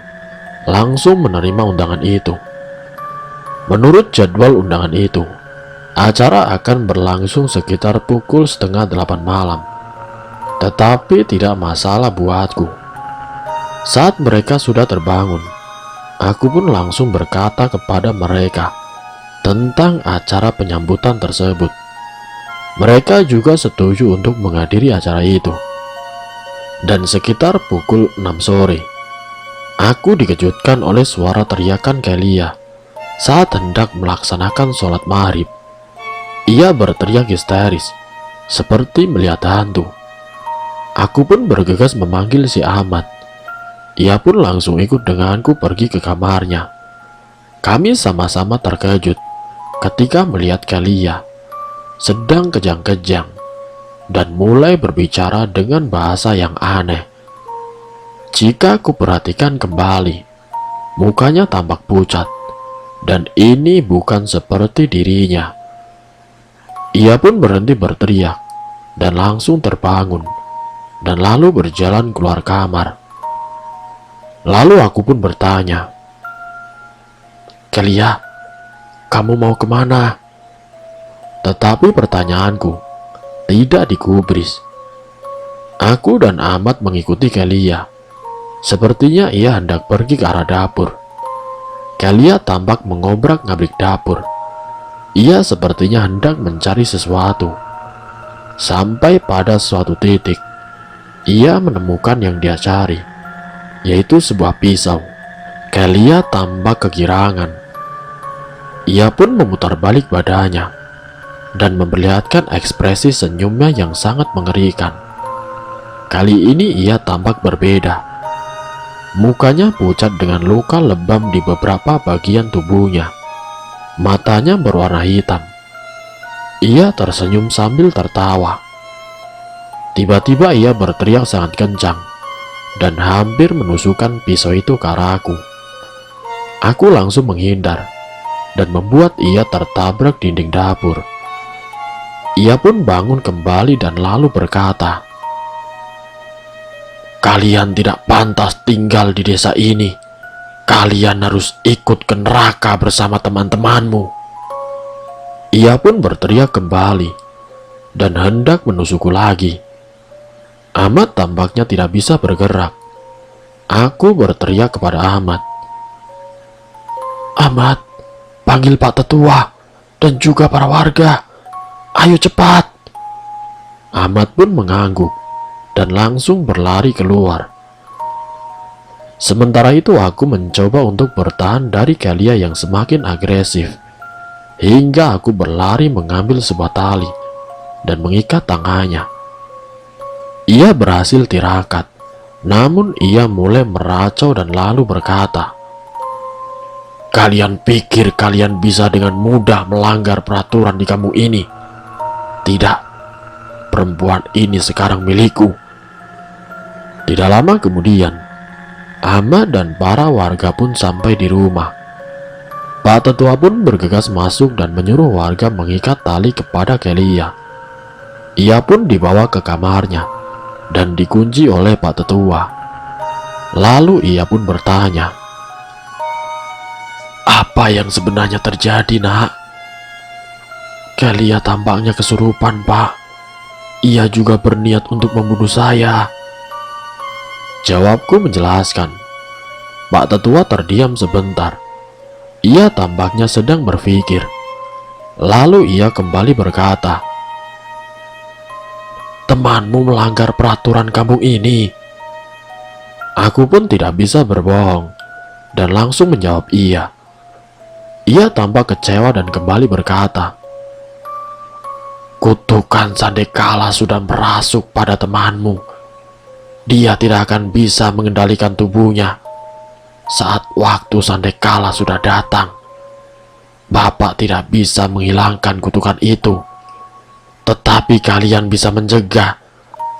A: langsung menerima undangan itu. Menurut jadwal undangan itu, acara akan berlangsung sekitar pukul 7:30 malam. Tetapi tidak masalah buatku. Saat mereka sudah terbangun, aku pun langsung berkata kepada mereka tentang acara penyambutan tersebut. Mereka juga setuju untuk menghadiri acara itu. Dan sekitar pukul 6 sore, aku dikejutkan oleh suara teriakan Kelia saat hendak melaksanakan sholat maghrib. Ia berteriak histeris, seperti melihat hantu. Aku pun bergegas memanggil si Ahmad. Ia pun langsung ikut denganku pergi ke kamarnya. Kami sama-sama terkejut ketika melihat Kelia sedang kejang-kejang dan mulai berbicara dengan bahasa yang aneh. Jika aku perhatikan kembali, mukanya tampak pucat, dan ini bukan seperti dirinya. Ia pun berhenti berteriak dan langsung terbangun dan lalu berjalan keluar kamar. Lalu aku pun bertanya, "Kelia, kamu mau kemana?" Tetapi pertanyaanku tidak digubris. Aku dan Ahmad mengikuti Kelia. Sepertinya ia hendak pergi ke arah dapur. Kelia tampak mengobrak-ngabrik dapur. Ia sepertinya hendak mencari sesuatu. Sampai pada suatu titik, ia menemukan yang dia cari, yaitu sebuah pisau. Kelia tampak kegirangan. Ia pun memutar balik badannya dan memperlihatkan ekspresi senyumnya yang sangat mengerikan. Kali ini ia tampak berbeda. Mukanya pucat dengan luka lebam di beberapa bagian tubuhnya. Matanya berwarna hitam. Ia tersenyum sambil tertawa. Tiba-tiba ia berteriak sangat kencang dan hampir menusukkan pisau itu ke arahku. Aku langsung menghindar dan membuat ia tertabrak dinding dapur. Ia pun bangun kembali dan lalu berkata, "Kalian tidak pantas tinggal di desa ini. Kalian harus ikut ke neraka bersama teman-temanmu." Ia pun berteriak kembali dan hendak menusukku lagi. Ahmad tampaknya tidak bisa bergerak. Aku berteriak kepada Ahmad, "Ahmad, panggil Pak Tetua dan juga para warga. Ayo cepat." Ahmad pun mengangguk dan langsung berlari keluar. Sementara itu aku mencoba untuk bertahan dari Kelia yang semakin agresif, hingga aku berlari mengambil sebuah tali dan mengikat tangannya. Ia berhasil tirakat Namun ia mulai meracau dan lalu berkata, "Kalian pikir kalian bisa dengan mudah melanggar peraturan di kampung ini? Tidak, perempuan ini sekarang milikku." Tidak lama kemudian, Ahmad dan para warga pun sampai di rumah. Pak Tetua pun bergegas masuk dan menyuruh warga mengikat tali kepada Kelia. Ia pun dibawa ke kamarnya dan dikunci oleh Pak Tetua. Lalu ia pun bertanya, "Apa yang sebenarnya terjadi, Nak?" "Kelia tampaknya kesurupan, Pak. Ia juga berniat untuk membunuh saya," jawabku menjelaskan. Pak Tetua terdiam sebentar. Ia tampaknya sedang berpikir. Lalu ia kembali berkata, "Temanmu melanggar peraturan kampung ini." Aku pun tidak bisa berbohong dan langsung menjawab iya. Ia tampak kecewa dan kembali berkata, "Kutukan Sandekala sudah merasuk pada temanmu. Dia tidak akan bisa mengendalikan tubuhnya. Saat waktu Sandekala sudah datang, Bapak tidak bisa menghilangkan kutukan itu. Tetapi kalian bisa mencegah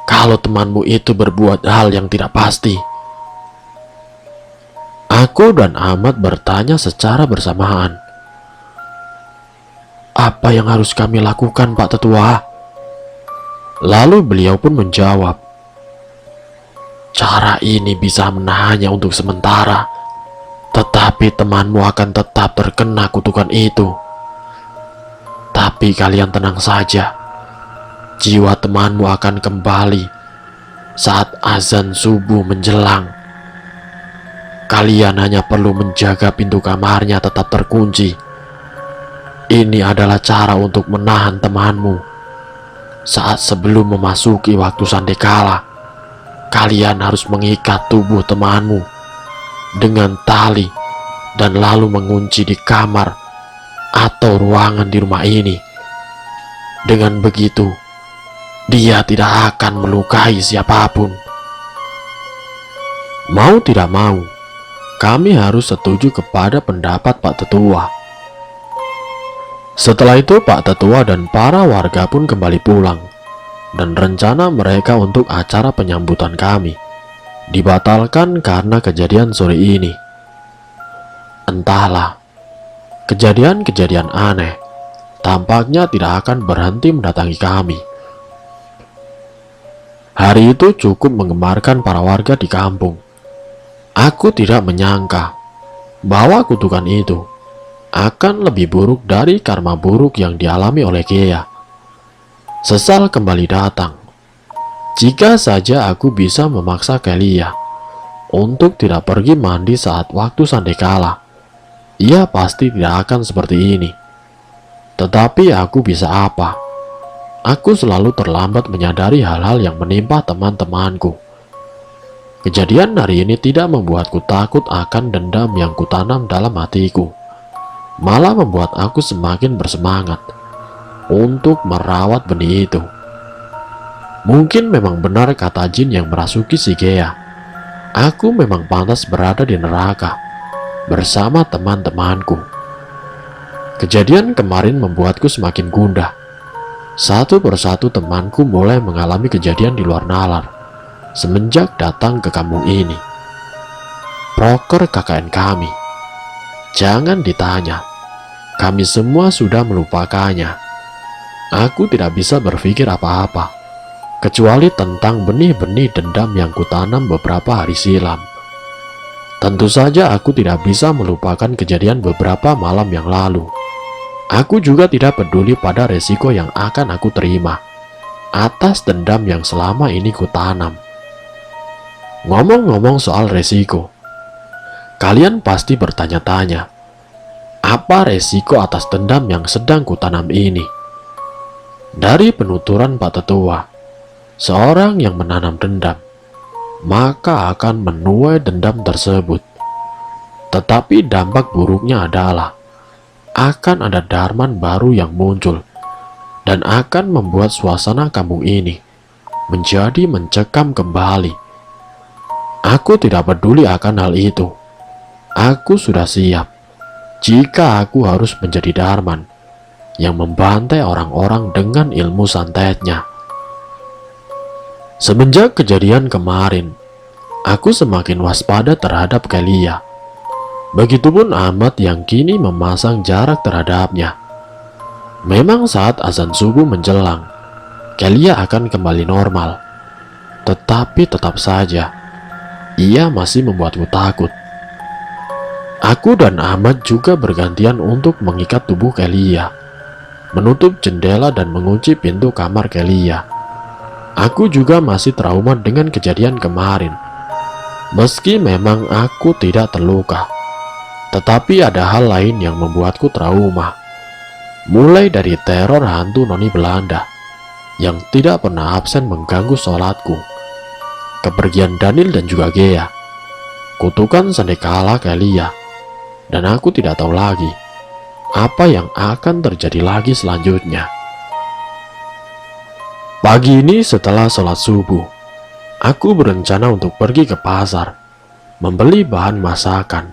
A: kalau temanmu itu berbuat hal yang tidak pasti." Aku dan Ahmad bertanya secara bersamaan, "Apa yang harus kami lakukan, Pak Tetua?" Lalu beliau pun menjawab, "Cara ini bisa menahannya untuk sementara, tetapi temanmu akan tetap terkena kutukan itu. Tapi kalian tenang saja, jiwa temanmu akan kembali saat azan subuh menjelang. Kalian hanya perlu menjaga pintu kamarnya tetap terkunci. Ini adalah cara untuk menahan temanmu. Saat sebelum memasuki waktu Sandekala, kalian harus mengikat tubuh temanmu dengan tali dan lalu mengunci di kamar atau ruangan di rumah ini. Dengan begitu, dia tidak akan melukai siapapun." Mau tidak mau, kami harus setuju kepada pendapat Pak Tetua. Setelah itu Pak Tetua dan para warga pun kembali pulang, dan rencana mereka untuk acara penyambutan kami dibatalkan karena kejadian sore ini. Entahlah, kejadian-kejadian aneh tampaknya tidak akan berhenti mendatangi kami. Hari itu cukup menggemarkan para warga di kampung. Aku tidak menyangka bahwa kutukan itu akan lebih buruk dari karma buruk yang dialami oleh Gea. Sesal kembali datang. Jika saja aku bisa memaksa Kelia untuk tidak pergi mandi saat waktu Sandekala, ia pasti tidak akan seperti ini. Tetapi aku bisa apa? Aku selalu terlambat menyadari hal-hal yang menimpa teman-temanku. Kejadian hari ini tidak membuatku takut akan dendam yang kutanam dalam hatiku. Malah membuat aku semakin bersemangat untuk merawat benih itu. Mungkin memang benar kata jin yang merasuki si Gea. Aku memang pantas berada di neraka bersama teman-temanku. Kejadian kemarin membuatku semakin gundah. Satu persatu temanku mulai mengalami kejadian di luar nalar semenjak datang ke kampung ini. Proker KKN kami, jangan ditanya, kami semua sudah melupakannya. Aku tidak bisa berpikir apa-apa kecuali tentang benih-benih dendam yang kutanam beberapa hari silam. Tentu saja aku tidak bisa melupakan kejadian beberapa malam yang lalu. Aku juga tidak peduli pada resiko yang akan aku terima atas dendam yang selama ini kutanam. Ngomong-ngomong soal resiko, kalian pasti bertanya-tanya, apa resiko atas dendam yang sedang kutanam ini? Dari penuturan Pak Tetua, seorang yang menanam dendam, maka akan menuai dendam tersebut. Tetapi dampak buruknya adalah akan ada Darman baru yang muncul dan akan membuat suasana kampung ini menjadi mencekam kembali. Aku tidak peduli akan hal itu. Aku sudah siap jika aku harus menjadi Darman yang membantai orang-orang dengan ilmu santetnya. Semenjak kejadian kemarin, aku semakin waspada terhadap Kelia. Begitupun Ahmad yang kini memasang jarak terhadapnya. Memang saat azan subuh menjelang, Kelia akan kembali normal. Tetapi tetap saja, ia masih membuatku takut. Aku dan Ahmad juga bergantian untuk mengikat tubuh Kelia, menutup jendela dan mengunci pintu kamar Kelia. Aku juga masih trauma dengan kejadian kemarin. Meski memang aku tidak terluka, tetapi ada hal lain yang membuatku trauma. Mulai dari teror hantu noni Belanda yang tidak pernah absen mengganggu sholatku, kepergian Daniel dan juga Gea, kutukan sandekala Kelia, dan aku tidak tahu lagi apa yang akan terjadi lagi selanjutnya. Pagi ini setelah sholat subuh, aku berencana untuk pergi ke pasar, membeli bahan masakan.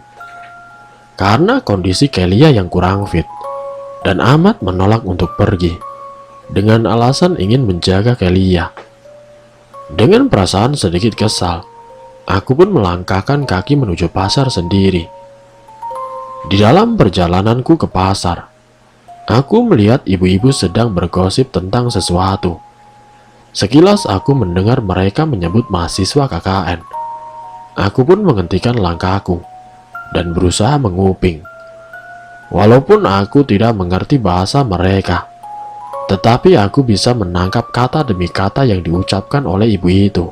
A: Karena kondisi Kelia yang kurang fit, dan Ahmad menolak untuk pergi, dengan alasan ingin menjaga Kelia. Dengan perasaan sedikit kesal, aku pun melangkahkan kaki menuju pasar sendiri. Di dalam perjalananku ke pasar, aku melihat ibu-ibu sedang bergosip tentang sesuatu. Sekilas aku mendengar mereka menyebut mahasiswa KKN. Aku pun menghentikan langkahku dan berusaha menguping. Walaupun aku tidak mengerti bahasa mereka, tetapi aku bisa menangkap kata demi kata yang diucapkan oleh ibu itu.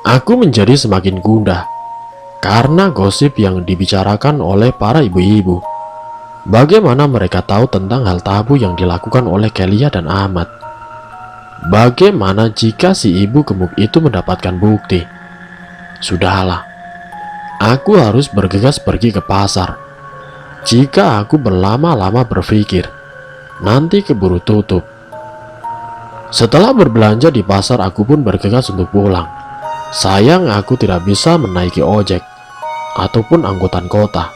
A: Aku menjadi semakin gundah karena gosip yang dibicarakan oleh para ibu-ibu. Bagaimana mereka tahu tentang hal tabu yang dilakukan oleh Kelia dan Ahmad? Bagaimana jika si ibu gemuk itu mendapatkan bukti? Sudahlah, aku harus bergegas pergi ke pasar. Jika aku berlama-lama berpikir, nanti keburu tutup. Setelah berbelanja di pasar, aku pun bergegas untuk pulang. Sayang aku tidak bisa menaiki ojek ataupun angkutan kota,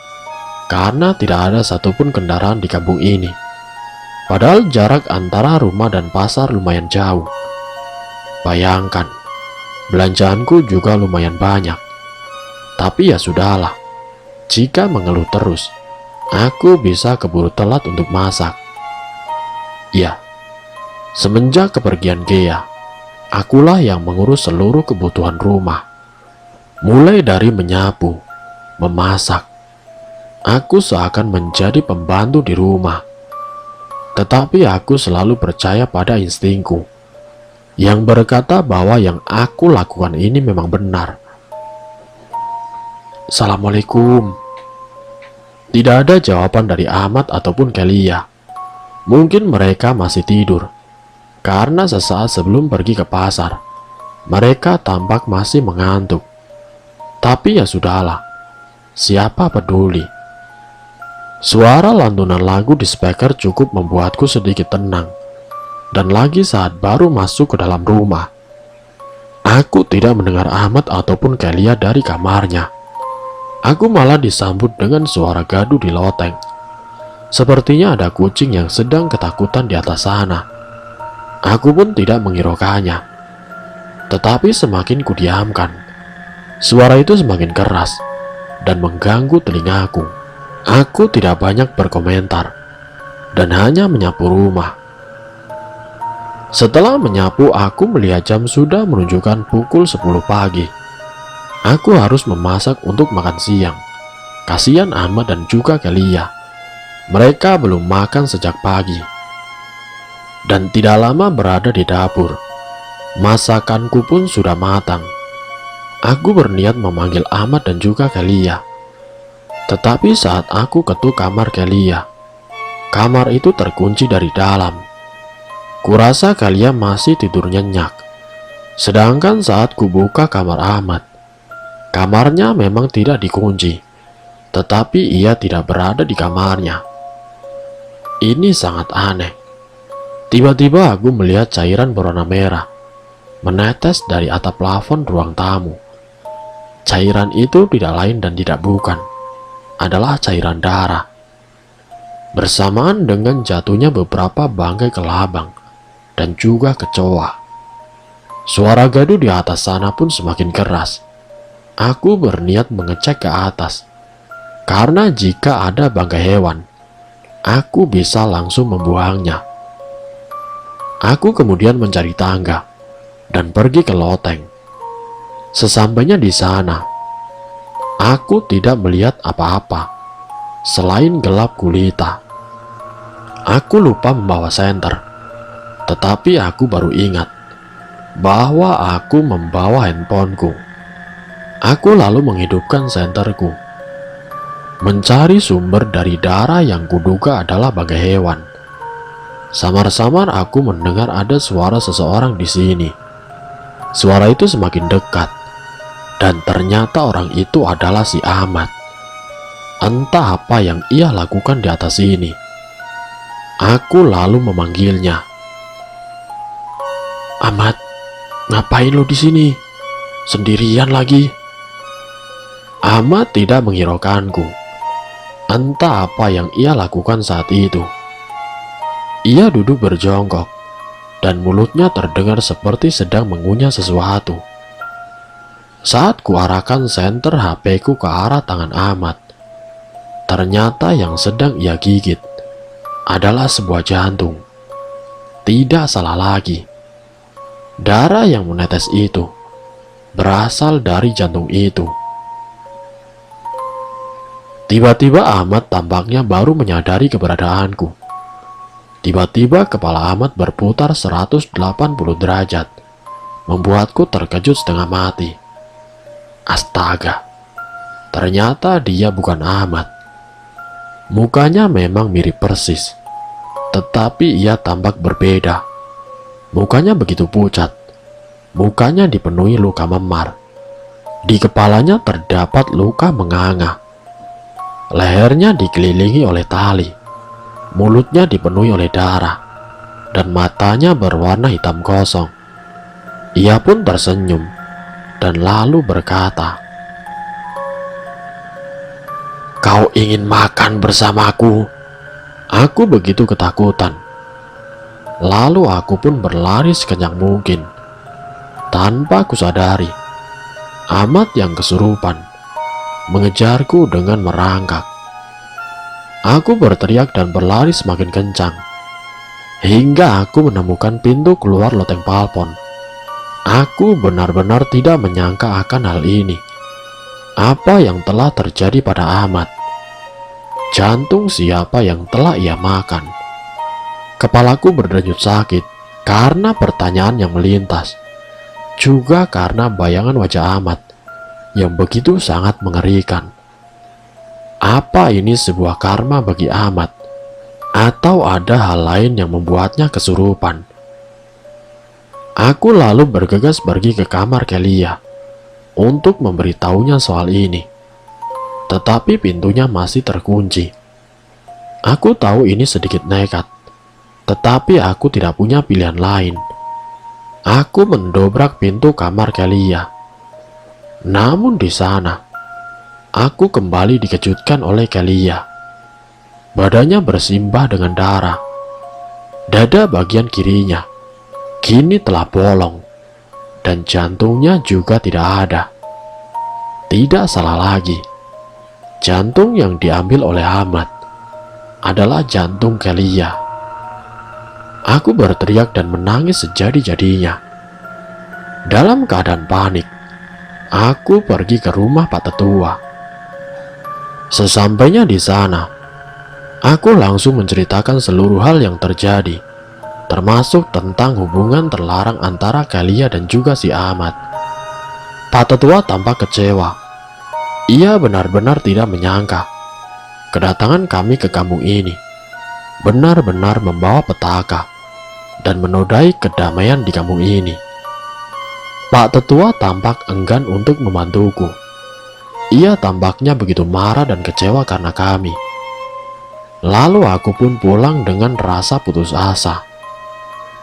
A: karena tidak ada satupun kendaraan di kampung ini. Padahal jarak antara rumah dan pasar lumayan jauh. Bayangkan, belanjaanku juga lumayan banyak. Tapi ya sudahlah, jika mengeluh terus, aku bisa keburu telat untuk masak. Ya, semenjak kepergian Gea, akulah yang mengurus seluruh kebutuhan rumah. Mulai dari menyapu, memasak, aku seakan menjadi pembantu di rumah. Tetapi aku selalu percaya pada instingku yang berkata bahwa yang aku lakukan ini memang benar. Assalamualaikum. Tidak ada jawaban dari Ahmad ataupun Kelia. Mungkin mereka masih tidur, karena sesaat sebelum pergi ke pasar, mereka tampak masih mengantuk. Tapi ya sudahlah, siapa peduli. Suara lantunan lagu di speaker cukup membuatku sedikit tenang. Dan lagi saat baru masuk ke dalam rumah, aku tidak mendengar Ahmad ataupun Kelia dari kamarnya. Aku malah disambut dengan suara gaduh di loteng. Sepertinya ada kucing yang sedang ketakutan di atas sana. Aku pun tidak menghiraukannya. Tetapi semakin kudiamkan, suara itu semakin keras dan mengganggu telingaku. Aku tidak banyak berkomentar dan hanya menyapu rumah. Setelah menyapu, aku melihat jam sudah menunjukkan pukul 10 pagi. Aku harus memasak untuk makan siang. Kasihan Ahmad dan juga Kelia. Mereka belum makan sejak pagi. Dan tidak lama berada di dapur. Masakanku pun sudah matang. Aku berniat memanggil Ahmad dan juga Kelia. Tetapi saat aku ketuk kamar Kelia, kamar itu terkunci dari dalam. Kurasa Kelia masih tidur nyenyak. Sedangkan saat kubuka kamar Ahmad, kamarnya memang tidak dikunci, tetapi ia tidak berada di kamarnya. Ini sangat aneh. Tiba-tiba aku melihat cairan berwarna merah menetes dari atap plafon ruang tamu. Cairan itu tidak lain dan tidak bukan adalah cairan darah. Bersamaan dengan jatuhnya beberapa bangkai kelabang dan juga kecoa. Suara gaduh di atas sana pun semakin keras. Aku berniat mengecek ke atas, karena jika ada bangkai hewan, aku bisa langsung membuangnya. Aku kemudian mencari tangga dan pergi ke loteng. Sesampainya di sana, aku tidak melihat apa-apa selain gelap gulita. Aku lupa membawa senter, tetapi aku baru ingat bahwa aku membawa handphoneku. Aku lalu menghidupkan senterku, mencari sumber dari darah yang kuduga adalah bangkai hewan. Samar-samar aku mendengar ada suara seseorang di sini. Suara itu semakin dekat, dan ternyata orang itu adalah si Ahmad. Entah apa yang ia lakukan di atas sini. Aku lalu memanggilnya. "Ahmad, ngapain lo di sini? Sendirian lagi?" Ahmad tidak menghiraukanku. Entah apa yang ia lakukan saat itu. Ia duduk berjongkok, dan mulutnya terdengar seperti sedang mengunyah sesuatu. Saat kuarahkan senter HP-ku ke arah tangan Ahmad, ternyata yang sedang ia gigit adalah sebuah jantung. Tidak salah lagi. Darah yang menetes itu berasal dari jantung itu. Tiba-tiba Ahmad tampaknya baru menyadari keberadaanku. Tiba-tiba kepala Ahmad berputar 180 derajat, membuatku terkejut setengah mati. Astaga, ternyata dia bukan Ahmad. Mukanya memang mirip persis, tetapi ia tampak berbeda. Mukanya begitu pucat. Mukanya dipenuhi luka memar. Di kepalanya terdapat luka menganga. Lehernya dikelilingi oleh tali. Mulutnya dipenuhi oleh darah. Dan matanya berwarna hitam kosong. Ia pun tersenyum dan lalu berkata, "Kau ingin makan bersamaku?" Aku begitu ketakutan. Lalu aku pun berlari sekencang mungkin. Tanpa kusadari, Ahmad yang kesurupan mengejarku dengan merangkak. Aku berteriak dan berlari semakin kencang, hingga aku menemukan pintu keluar loteng Palpon. Aku benar-benar tidak menyangka akan hal ini. Apa yang telah terjadi pada Ahmad? Jantung siapa yang telah ia makan? Kepalaku berdenyut sakit karena pertanyaan yang melintas, juga karena bayangan wajah Ahmad yang begitu sangat mengerikan. Apa ini sebuah karma bagi Ahmad, atau ada hal lain yang membuatnya kesurupan? Aku lalu bergegas pergi ke kamar Kelia untuk memberitahunya soal ini, tetapi pintunya masih terkunci. Aku tahu ini sedikit nekat, tetapi aku tidak punya pilihan lain. Aku mendobrak pintu kamar Kelia. Namun di sana, aku kembali dikejutkan oleh Kelia. Badannya bersimbah dengan darah. Dada bagian kirinya kini telah bolong, dan jantungnya juga tidak ada. Tidak salah lagi, jantung yang diambil oleh Ahmad adalah jantung Kelia. Aku berteriak dan menangis sejadi-jadinya. Dalam keadaan panik, aku pergi ke rumah Pak Tetua. Sesampainya di sana, aku langsung menceritakan seluruh hal yang terjadi, termasuk tentang hubungan terlarang antara Kelia dan juga si Ahmad. Pak Tetua tampak kecewa. Ia benar-benar tidak menyangka kedatangan kami ke kampung ini benar-benar membawa petaka dan menodai kedamaian di kampung ini. Pak Tetua tampak enggan untuk membantuku. Ia tampaknya begitu marah dan kecewa karena kami. Lalu aku pun pulang dengan rasa putus asa.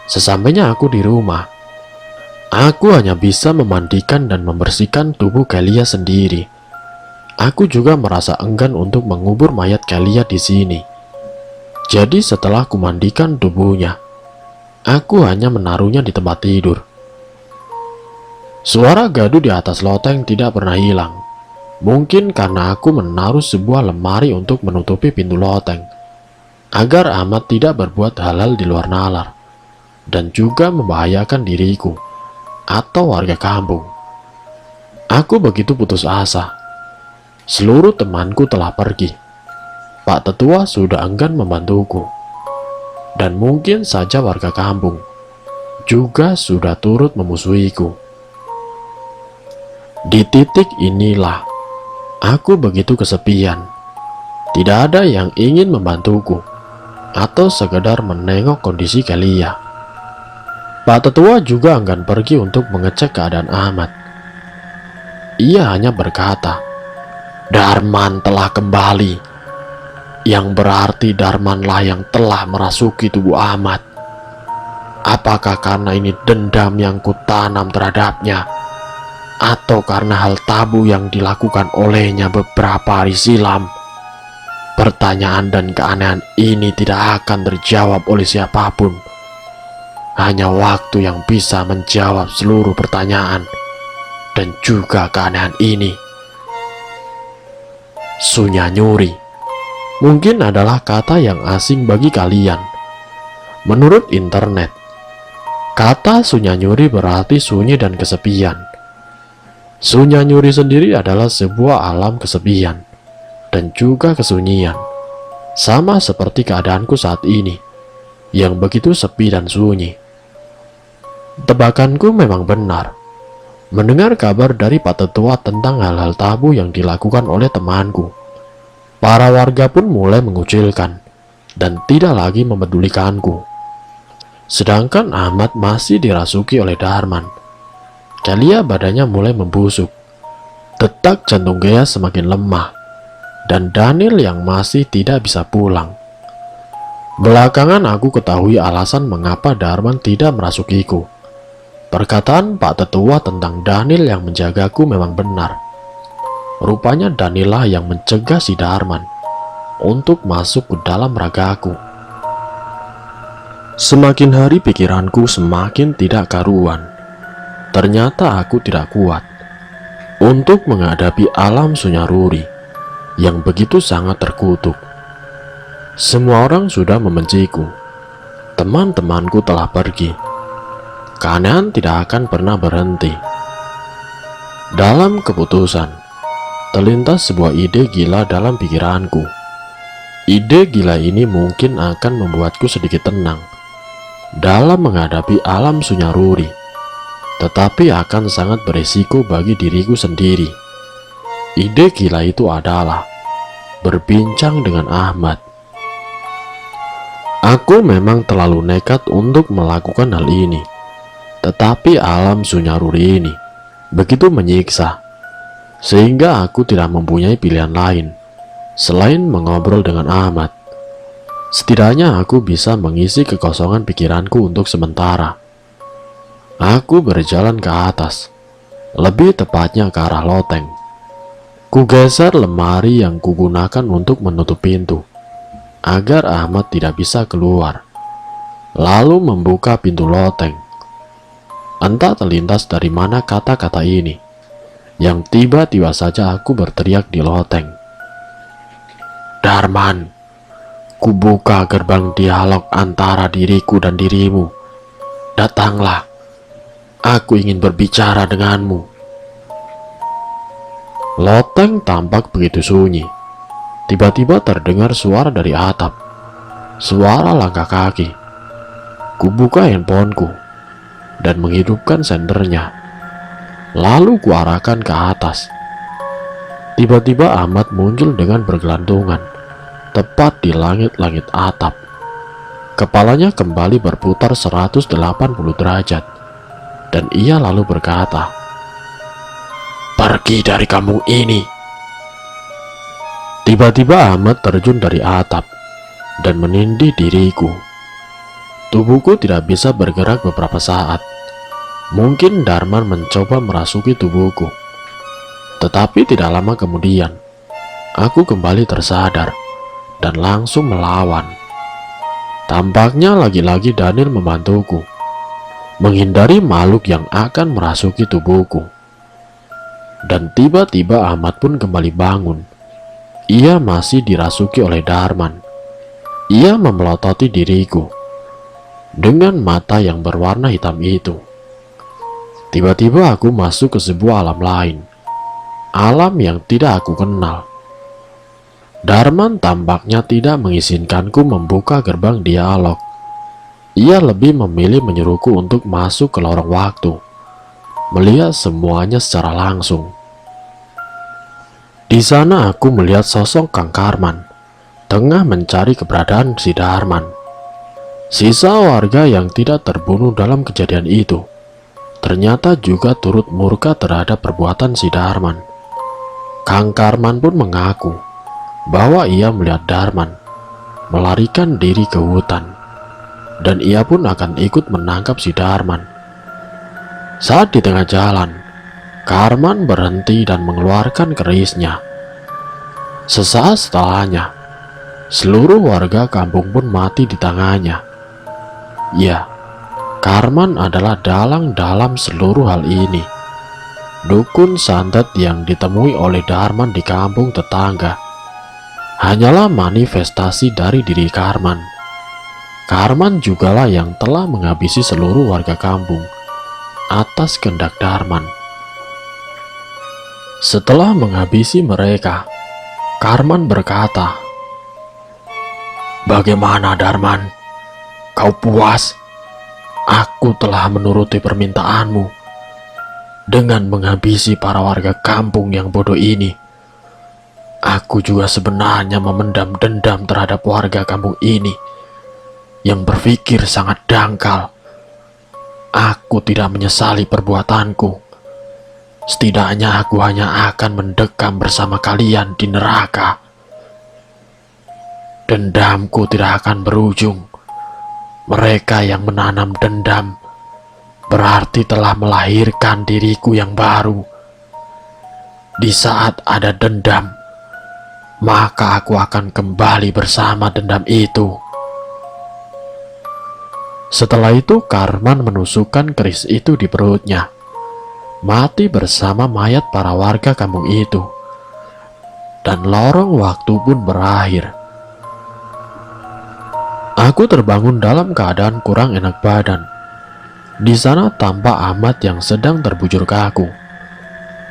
A: Sesampainya aku di rumah, Aku hanya bisa memandikan dan membersihkan tubuh Kalia sendiri. Aku juga merasa enggan untuk mengubur mayat Kalia di sini. Jadi setelah kumandikan tubuhnya, aku hanya menaruhnya di tempat tidur. Suara gaduh di atas loteng tidak pernah hilang. Mungkin karena aku menaruh sebuah lemari untuk menutupi pintu loteng, agar Ahmad tidak berbuat hal-hal di luar nalar, dan juga membahayakan diriku atau warga kampung. Aku begitu putus asa. Seluruh temanku telah pergi. Pak Tetua sudah enggan membantuku. Dan mungkin saja warga kampung juga sudah turut memusuhiku. Di titik inilah aku begitu kesepian. Tidak ada yang ingin membantuku atau sekedar menengok kondisi Kalia. Pak Tetua juga enggan pergi untuk mengecek keadaan Ahmad. Ia hanya berkata, "Darman telah kembali, yang berarti Darmanlah yang telah merasuki tubuh Ahmad. Apakah karena ini dendam yang kutanam terhadapnya, atau karena hal tabu yang dilakukan olehnya beberapa hari silam? Pertanyaan dan keanehan ini tidak akan terjawab oleh siapapun. Hanya waktu yang bisa menjawab seluruh pertanyaan dan juga keanehan ini." Sunyanyuri mungkin adalah kata yang asing bagi kalian. Menurut internet, kata Sunyanyuri berarti sunyi dan kesepian. Sunyanyuri sendiri adalah sebuah alam kesepian dan juga kesunyian, sama seperti keadaanku saat ini yang begitu sepi dan sunyi. Tebakanku memang benar. Mendengar kabar dari Pak Tetua tentang hal-hal tabu yang dilakukan oleh temanku, para warga pun mulai mengucilkan dan tidak lagi memedulikanku. Sedangkan Ahmad masih dirasuki oleh Darman. Kalia badannya mulai membusuk. Detak jantung Gea semakin lemah. Dan Daniel yang masih tidak bisa pulang. Belakangan aku ketahui alasan mengapa Darman tidak merasukiku. Perkataan Pak Tetua tentang Daniel yang menjagaku memang benar. Rupanya Danilah yang mencegah si Darman untuk masuk ke dalam ragaku. Semakin hari pikiranku semakin tidak karuan. Ternyata aku tidak kuat untuk menghadapi alam Sunyaruri yang begitu sangat terkutuk. Semua orang sudah membenciku. Teman-temanku telah pergi. Keanehan tidak akan pernah berhenti. Dalam keputusan, terlintas sebuah ide gila dalam pikiranku. Ide gila ini mungkin akan membuatku sedikit tenang dalam menghadapi alam Sunyaruri, tetapi akan sangat berisiko bagi diriku sendiri. Ide gila itu adalah berbincang dengan Ahmad. Aku memang terlalu nekat untuk melakukan hal ini, tetapi alam Sunyaruri ini begitu menyiksa, sehingga aku tidak mempunyai pilihan lain selain mengobrol dengan Ahmad. Setidaknya aku bisa mengisi kekosongan pikiranku untuk sementara. Aku berjalan ke atas, lebih tepatnya ke arah loteng. Kugeser lemari yang kugunakan untuk menutup pintu, agar Ahmad tidak bisa keluar, lalu membuka pintu loteng. Entah terlintas dari mana kata-kata ini, yang tiba-tiba saja aku berteriak di loteng. "Darman, kubuka gerbang dialog antara diriku dan dirimu. Datanglah, aku ingin berbicara denganmu." Loteng tampak begitu sunyi. Tiba-tiba terdengar suara dari atap. Suara langkah kaki. Kubuka handphoneku dan menghidupkan sendernya. Lalu kuarahkan ke atas. Tiba-tiba Ahmad muncul dengan bergelantungan tepat di langit-langit atap. Kepalanya kembali berputar 180 derajat dan ia lalu berkata, "Pergi dari kampung ini." Tiba-tiba Ahmad terjun dari atap dan menindih diriku. Tubuhku tidak bisa bergerak beberapa saat. Mungkin Darman mencoba merasuki tubuhku. Tetapi tidak lama kemudian, aku kembali tersadar dan langsung melawan. Tampaknya lagi-lagi Daniel membantuku menghindari makhluk yang akan merasuki tubuhku. Dan tiba-tiba Ahmad pun kembali bangun. Ia masih dirasuki oleh Darman. Ia memelototi diriku dengan mata yang berwarna hitam itu. Tiba-tiba aku masuk ke sebuah alam lain, alam yang tidak aku kenal. Darman tampaknya tidak mengizinkanku membuka gerbang dialog. Ia lebih memilih menyuruhku untuk masuk ke lorong waktu, melihat semuanya secara langsung. Di sana aku melihat sosok Kang Karman tengah mencari keberadaan si Darman. Sisa warga yang tidak terbunuh dalam kejadian itu ternyata juga turut murka terhadap perbuatan si Darman. Kang Karman pun mengaku bahwa ia melihat Darman melarikan diri ke hutan, dan ia pun akan ikut menangkap si Darman. Saat di tengah jalan, Karman berhenti dan mengeluarkan kerisnya. Sesaat setelahnya, seluruh warga kampung pun mati di tangannya. Ya, Karman adalah dalang dalam seluruh hal ini. Dukun santet yang ditemui oleh Darman di kampung tetangga hanyalah manifestasi dari diri Karman. Karman jugalah yang telah menghabisi seluruh warga kampung atas kehendak Darman. Setelah menghabisi mereka, Karman berkata, "Bagaimana Darman? Kau puas? Aku telah menuruti permintaanmu dengan menghabisi para warga kampung yang bodoh ini. Aku juga sebenarnya memendam dendam terhadap warga kampung ini yang berpikir sangat dangkal. Aku tidak menyesali perbuatanku. Setidaknya aku hanya akan mendekam bersama kalian di neraka. Dendamku tidak akan berujung. Mereka yang menanam dendam berarti telah melahirkan diriku yang baru. Di saat ada dendam, maka aku akan kembali bersama dendam itu." Setelah itu Karman menusukkan keris itu di perutnya, mati bersama mayat para warga kampung itu, dan lorong waktu pun berakhir. Aku terbangun dalam keadaan kurang enak badan. Di sana tampak Ahmad yang sedang terbujur kaku.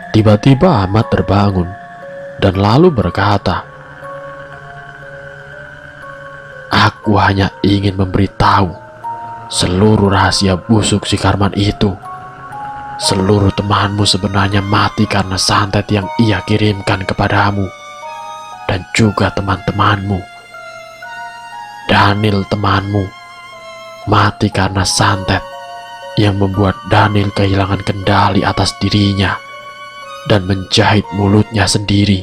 A: Tiba-tiba Ahmad terbangun dan lalu berkata, "Aku hanya ingin memberitahu seluruh rahasia busuk si Karman itu. Seluruh temanmu sebenarnya mati karena santet yang ia kirimkan kepadamu, dan juga teman-temanmu. Daniel temanmu mati karena santet yang membuat Daniel kehilangan kendali atas dirinya dan menjahit mulutnya sendiri.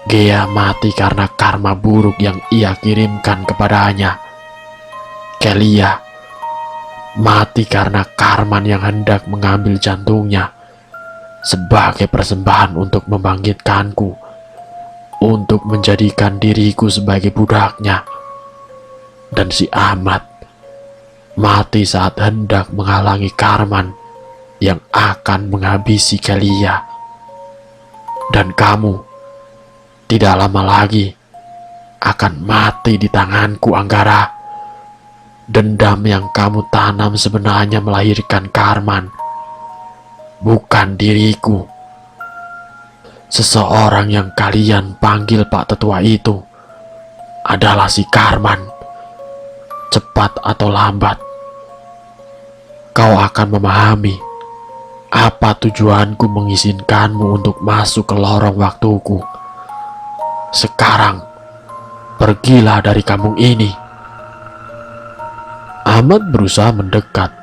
A: Gea mati karena karma buruk yang ia kirimkan kepadanya. Kelia mati karena Karman yang hendak mengambil jantungnya sebagai persembahan untuk membangkitkanku, untuk menjadikan diriku sebagai budaknya. Dan si Ahmad mati saat hendak menghalangi Karman yang akan menghabisi Kelia. Dan kamu tidak lama lagi akan mati di tanganku, Anggara. Dendam yang kamu tanam sebenarnya melahirkan Karman, bukan diriku. Seseorang yang kalian panggil Pak Tetua itu adalah si Karman. Cepat atau lambat, kau akan memahami apa tujuanku mengizinkanmu untuk masuk ke lorong waktuku. Sekarang, pergilah dari kampung ini." Ahmad berusaha mendekat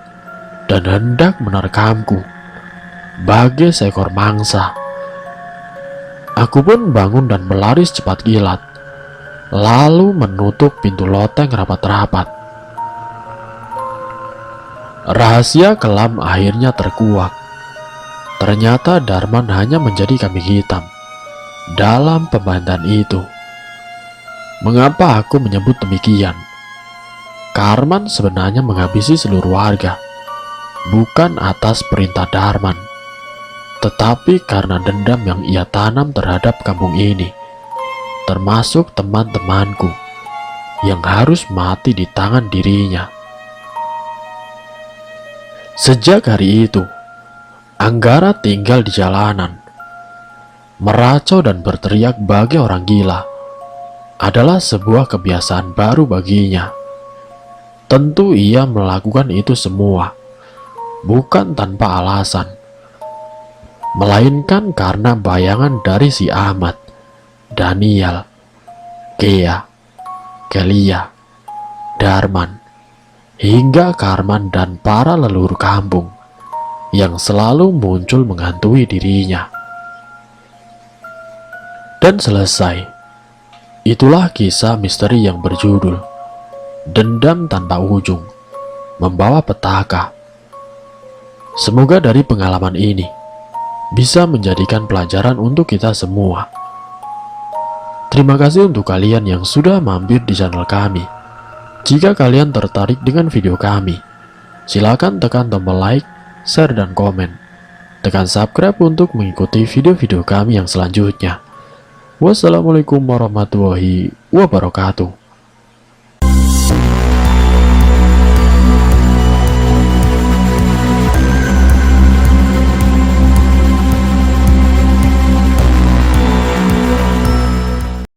A: dan hendak menerkamku bagai seekor mangsa. Aku pun bangun dan berlari secepat kilat, lalu menutup pintu loteng rapat-rapat. Rahasia kelam akhirnya terkuak. Ternyata Darman hanya menjadi kambing hitam dalam pembantan itu. Mengapa aku menyebut demikian? Karman sebenarnya menghabisi seluruh warga, bukan atas perintah Darman, tetapi karena dendam yang ia tanam terhadap kampung ini, termasuk teman-temanku yang harus mati di tangan dirinya. Sejak hari itu, Anggara tinggal di jalanan. Meracau dan berteriak bagi orang gila adalah sebuah kebiasaan baru baginya. Tentu ia melakukan itu semua bukan tanpa alasan, melainkan karena bayangan dari si Ahmad, Daniel, Kea, Kelia, Darman, hingga Karman dan para leluhur kampung yang selalu muncul menghantui dirinya. Dan selesai. Itulah kisah misteri yang berjudul Dendam Tanpa Ujung, membawa petaka. Semoga dari pengalaman ini bisa menjadikan pelajaran untuk kita semua. Terima kasih untuk kalian yang sudah mampir di channel kami. Jika kalian tertarik dengan video kami, silakan tekan tombol like, share, dan komen. Tekan subscribe untuk mengikuti video-video kami yang selanjutnya. Wassalamualaikum warahmatullahi wabarakatuh.